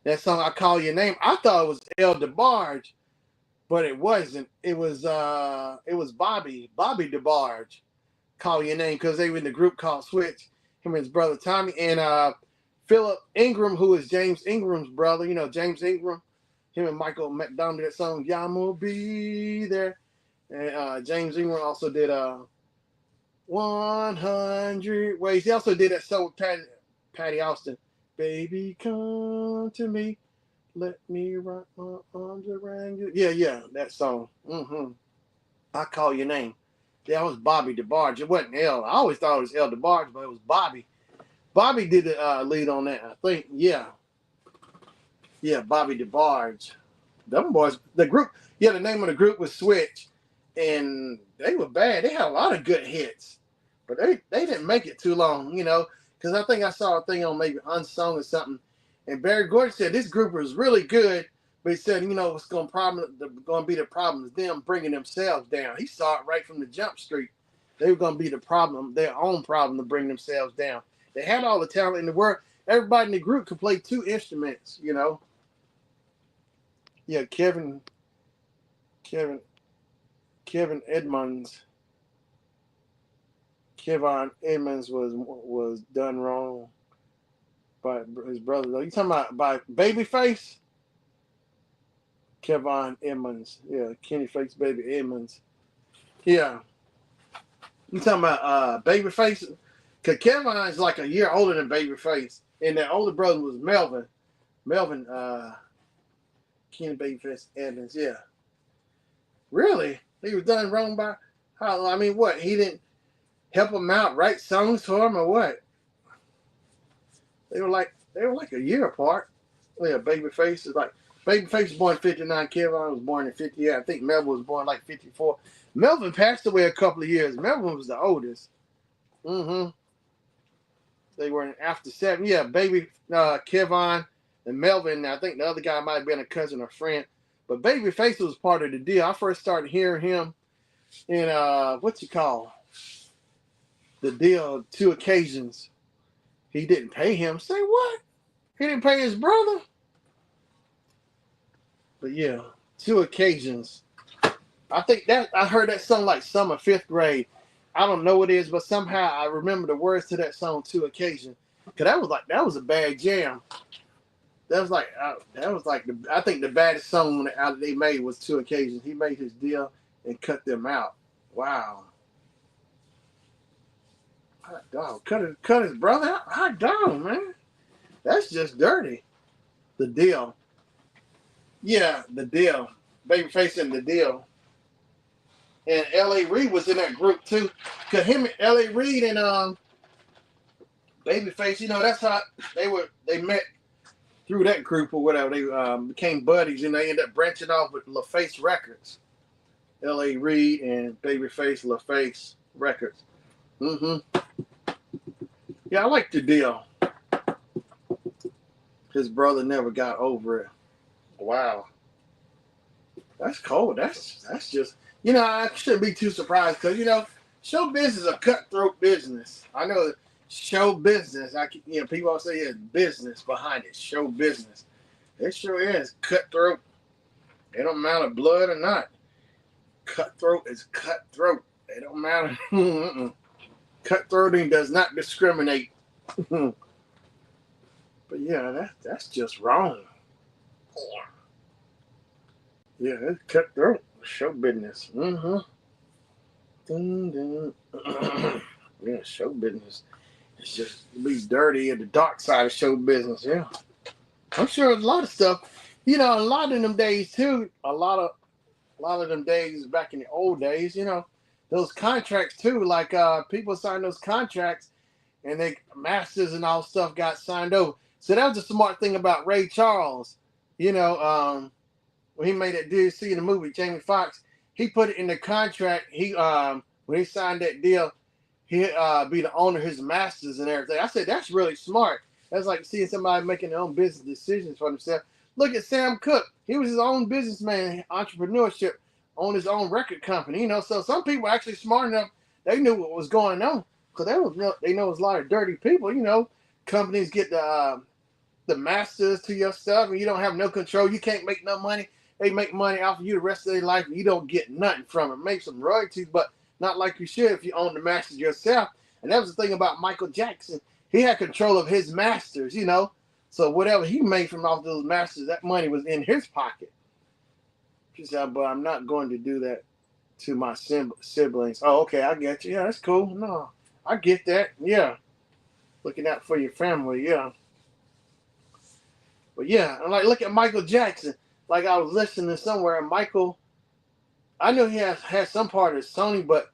that song I Call Your Name, I thought it was El DeBarge. but it wasn't. It was Bobby DeBarge. Call Your Name, because they were in the group called Switch. Him and his brother Tommy, and Philip Ingram, who is James Ingram's brother. You know James Ingram. Him and Michael McDonald did that song "Y'all Be There," and James Ingram also did 100 Ways. He also did that song with Patty Austin. Baby, come to me. Let me wrap my arms around you. Yeah, that song. I Call Your Name. That was Bobby DeBarge. It wasn't L. I always thought it was L DeBarge, but it was Bobby. Bobby did the lead on that, I think. Yeah, Bobby DeBarge. Them boys, the group, the name of the group was Switch, and they were bad. They had a lot of good hits, but they didn't make it too long, because I think I saw a thing on maybe Unsung or something, and Barry Gordy said this group was really good, but he said, what's going to be the problem is them bringing themselves down. He saw it right from the jump street. They were going to be the problem, their own problem, to bring themselves down. They had all the talent in the world. Everybody in the group could play 2 instruments, Yeah, Kevin Edmonds. Kevon Edmonds was done wrong by his brother. Are you talking about by Babyface? Kevon Edmonds. Yeah, Kenny Fake's baby Edmonds. Yeah. You talking about Babyface? Because Kevon is like a year older than Babyface. And their older brother was Melvin. Kenny Babyface Edmonds, yeah. Really? He was done wrong by how? I mean, what? He didn't help him out, write songs for him, or what? They were like a year apart. Yeah, Babyface was born in 59. Kevon was born in 58. I think Melvin was born like 54. Melvin passed away a couple of years. Melvin was the oldest. They were in after 7. Yeah, Kevon and Melvin. I think the other guy might have been a cousin or friend. But Babyface was part of the deal. I first started hearing him in the deal 2 occasions. He didn't pay him. Say what? He didn't pay his brother? But yeah, 2 occasions. I think that I heard that song like summer 5th grade. I don't know what it is, but somehow I remember the words to that song 2 occasions. Cause that was a bad jam. I think the baddest song that they made was 2 occasions. He made his deal and cut them out. Wow. Hot dog. Cut his brother out? Hot dog, man. That's just dirty. The deal. Yeah, the deal. Babyface and the deal. And L.A. Reid was in that group too. Cause him, L.A. Reid and Babyface, that's how they met through that group or whatever. They became buddies and they ended up branching off with LaFace Records. L.A. Reid and Babyface LaFace Records. Yeah, I like the deal. His brother never got over it. Wow. That's cold. That's just, I shouldn't be too surprised because, show business is a cutthroat business. I know show business. People always say there's business behind it. Show business. It sure is cutthroat. It don't matter blood or not. Cutthroat is cutthroat. It don't matter. Cutthroating does not discriminate. But yeah, that's just wrong. Yeah, it's cutthroat. Show business. Yeah, show business. It's just be dirty at the dark side of show business. Yeah, I'm sure there's a lot of stuff. A lot of them days too. A lot of them days back in the old days. Those contracts too. Like people signed those contracts, and they masters and all stuff got signed over. So that was the smart thing about Ray Charles. When he made that deal, see in the movie, Jamie Foxx, he put it in the contract. When he signed that deal, he'd be the owner of his masters and everything. I said, that's really smart. That's like seeing somebody making their own business decisions for themselves. Look at Sam Cooke. He was his own businessman, entrepreneurship, owned his own record company. So some people are actually smart enough. They knew what was going on because they know there's a lot of dirty people. Companies get the masters to your stuff and you don't have no control. You can't make no money. they make money off of you the rest of their life, and you don't get nothing from it. Make some royalties, but not like you should if you own the masters yourself. And that was the thing about Michael Jackson. He had control of his masters, you know. So whatever he made from off those masters, that money was in his pocket. She said, but I'm not going to do that to my siblings. Oh, okay, I get you. Yeah, that's cool. No, I get that. Yeah. Looking out for your family, yeah. But yeah, and like look at Michael Jackson. Like I was listening somewhere, and Michael, I know he had some part of Sony, but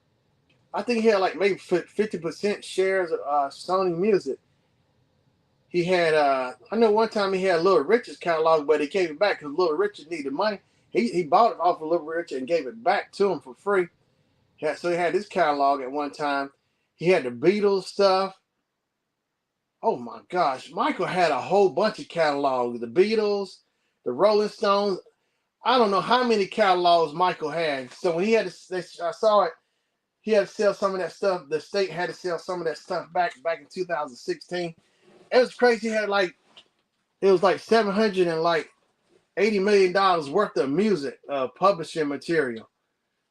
I think he had like maybe 50% shares of Sony Music. He had, I know one time he had Little Richard's catalog, but he gave it back because Little Richard needed money. He bought it off of Little Richard and gave it back to him for free. So he had this catalog at one time. He had the Beatles stuff. Oh my gosh, Michael had a whole bunch of catalogs. The Beatles, the Rolling Stones. I don't know how many catalogs Michael had. So when he had to, I saw it, he had to sell some of that stuff. The state had to sell some of that stuff back in 2016. It was crazy. He had it was like $780 million worth of music, publishing material,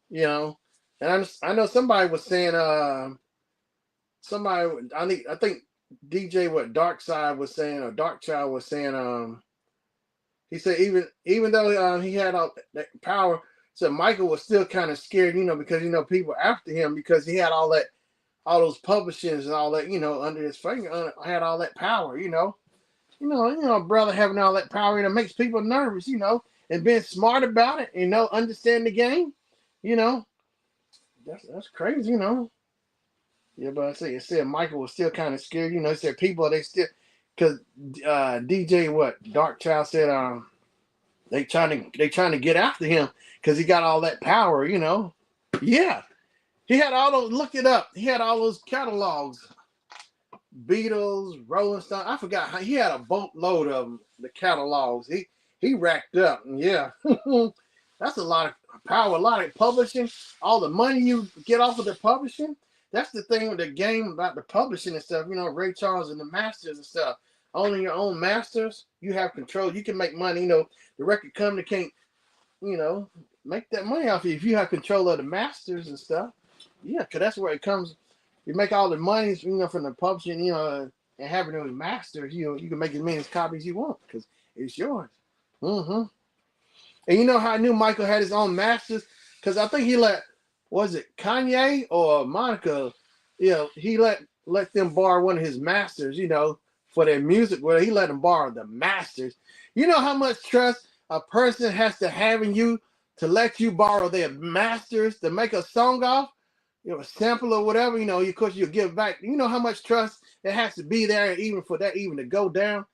you know. And I know somebody was saying, I think DJ Dark Side was saying, or Dark Child was saying, he said even though he had all that power, so Michael was still kind of scared, you know, because you know people after him because he had all those publishings and all that, you know, under his finger, had all that power, you know. Brother having all that power, you know, makes people nervous, you know, and being smart about it, you know, understand the game, you know. That's crazy, you know. Yeah, but it said Michael was still kind of scared, you know. He said people they still, because DJ Dark Child said they trying to get after him because he got all that power, you know. Yeah, he had all those. Look it up. He had all those catalogs. Beatles, Rolling Stone. I forgot how he had a boatload of them. The catalogs he racked up. Yeah, that's a lot of power. A lot of publishing. All the money you get off of the publishing. That's the thing with the game about the publishing and stuff. You know, Ray Charles and the masters and stuff. Owning your own masters, you have control. You can make money. You know, the record company can't, you know, make that money off you if you have control of the masters and stuff. Yeah, because that's where it comes. You make all the money, you know, from the publishing, you know, and having those masters, you know, you can make as many copies you want because it's yours. Mm-hmm. And you know how I knew Michael had his own masters? Because I think he was it Kanye or Monica? You know, he let them borrow one of his masters, you know, for their music. Well, he let them borrow the masters. You know how much trust a person has to have in you to let you borrow their masters to make a song off? You know, a sample or whatever, you know, of course you'll give back. You know how much trust it has to be there even for that even to go down?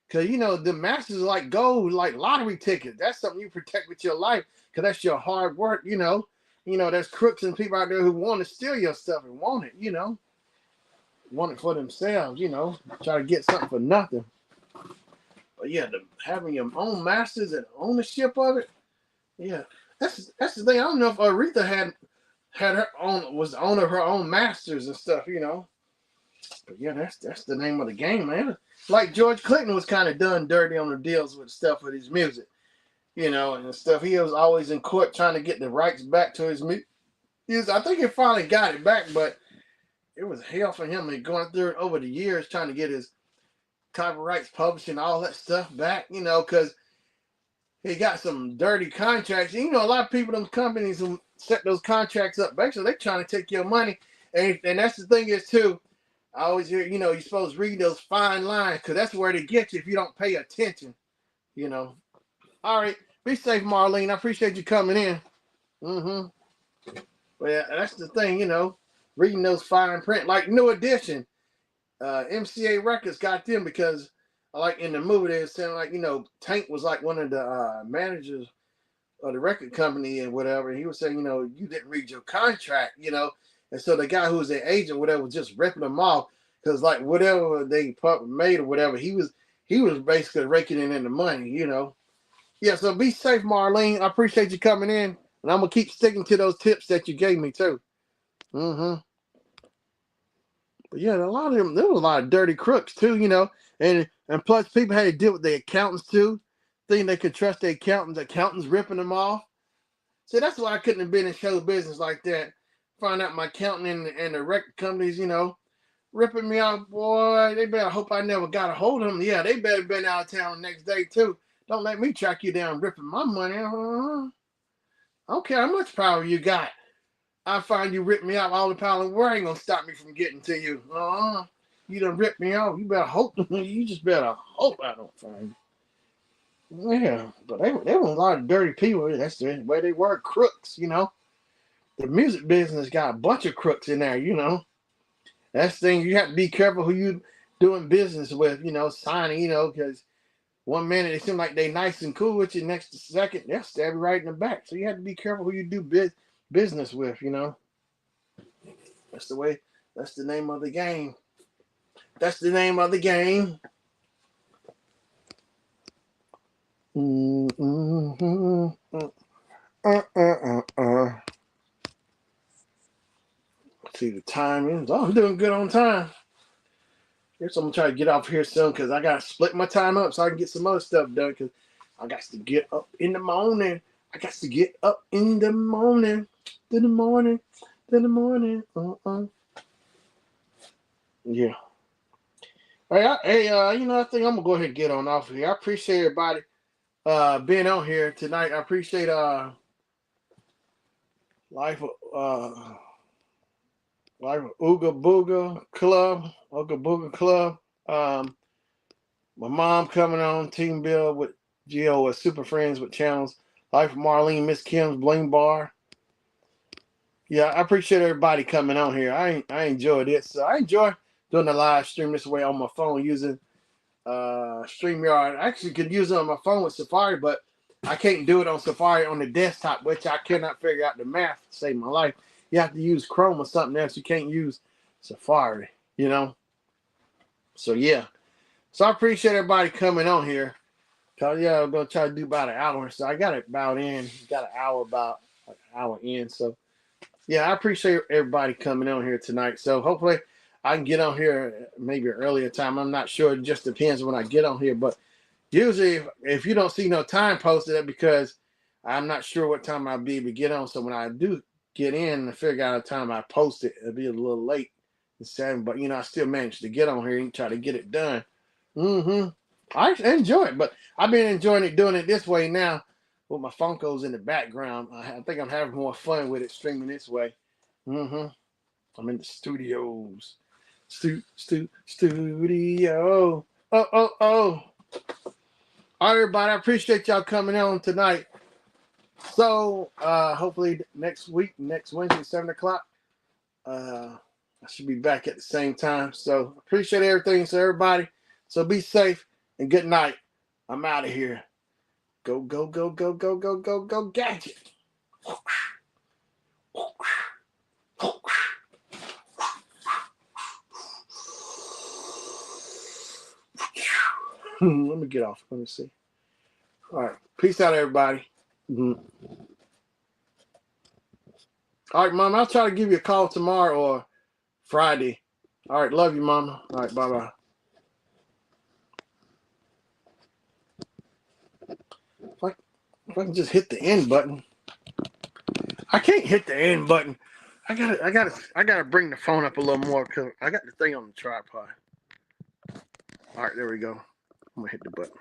Because, you know, the masters are like gold, like lottery tickets. That's something you protect with your life because that's your hard work, you know. You know, there's crooks and people out there who want to steal your stuff and want it, you know. Want it for themselves, you know. Try to get something for nothing. But yeah, having your own masters and ownership of it, yeah. That's the thing. I don't know if Aretha had her own, was the owner of her own masters and stuff, you know. But yeah, that's the name of the game, man. Like George Clinton was kind of done dirty on the deals with stuff with his music, you know, and stuff. He was always in court trying to get the rights back to his music. I think he finally got it back, but it was hell for him. And going through it over the years trying to get his copyrights publishing, all that stuff back, you know, because he got some dirty contracts. You know, a lot of people, those companies who set those contracts up, basically, they're trying to take your money. And that's the thing is, too, I always hear, you know, you're supposed to read those fine lines because that's where they get you if you don't pay attention, you know. All right. Be safe, Marlene. I appreciate you coming in. Mm-hmm. Well, yeah, that's the thing, you know, reading those fine print. Like New Edition, MCA Records got them because, like in the movie, they were saying, like, you know, Tank was like one of the managers of the record company and whatever. And he was saying, you know, you didn't read your contract, you know. And so the guy who was their agent, whatever, was just ripping them off because, like, whatever they made or whatever, he was basically raking in the money, you know. Yeah, so be safe, Marlene. I appreciate you coming in. And I'm going to keep sticking to those tips that you gave me, too. Mm-hmm. But, yeah, a lot of them, there was a lot of dirty crooks, too, you know. And plus, people had to deal with the accountants, too. think they could trust their accountants. Accountants ripping them off. See, that's why I couldn't have been in show business like that. Find out my accountant and the record companies, ripping me off, boy. They better hope I never got a hold of them. Yeah, they better been out of town the next day too. Don't let me track you down ripping my money. I don't care how much power you got. I find you rip me off, all the power in the world ain't gonna stop me from getting to you. You done ripped me off. You better hope. You just better hope I don't find you. Yeah, but they were a lot of dirty people. That's the way they were, crooks. The music business got a bunch of crooks in there. That's the thing. You have to be careful who you doing business with. Signing. Because one minute they seem like they nice and cool with you, next second they'll stab you right in the back. So you have to be careful who you do business with. That's the way. That's the name of the game. That's the name of the game. Let's see the time is. Oh, I'm doing good on time. Guess I'm gonna try to get off here soon because I gotta split my time up so I can get some other stuff done. Because I got to get up in the morning. Yeah. Hey, I think I'm gonna go ahead and get on off here. I appreciate everybody being on here tonight. I appreciate Life of Ooga Booga Club. My mom coming on, Team Bill with Gio with Super Friends with channels. Life of Marlene, Miss Kim's Bling Bar. Yeah, I appreciate everybody coming on here. I enjoyed it. So I enjoy doing the live stream this way on my phone using StreamYard. I actually could use it on my phone with Safari, but I can't do it on Safari on the desktop, which I cannot figure out the math to save my life. You have to use Chrome or something else. You can't use Safari, So yeah. So I appreciate everybody coming on here. I'm gonna try to do about an hour. So I got it about in. Got an hour in. So yeah, I appreciate everybody coming on here tonight. So hopefully I can get on here maybe earlier time. I'm not sure. It just depends when I get on here. But usually if you don't see no time posted, that's because I'm not sure what time I'll be able to get on. So when I do get in and figure out the time I post it, it'll be a little late. But I still managed to get on here and try to get it done. I enjoy it, but I've been enjoying it doing it this way now with my Funkos in the background. I think I'm having more fun with it streaming this way. I'm in the studios. Studio. Oh. All right, everybody. I appreciate y'all coming on tonight. So hopefully next Wednesday, 7:00, I should be back at the same time. So appreciate everything. So everybody. So be safe and good night. I'm out of here. Go, Gadget. Let me get off. Let me see. All right. Peace out, everybody. All right, Mama. I'll try to give you a call tomorrow or Friday. All right. Love you, Mama. All right. Bye-bye. If I can just hit the end button. I can't hit the end button. I gotta bring the phone up a little more because I got the thing on the tripod. All right, there we go. I'm gonna hit the button.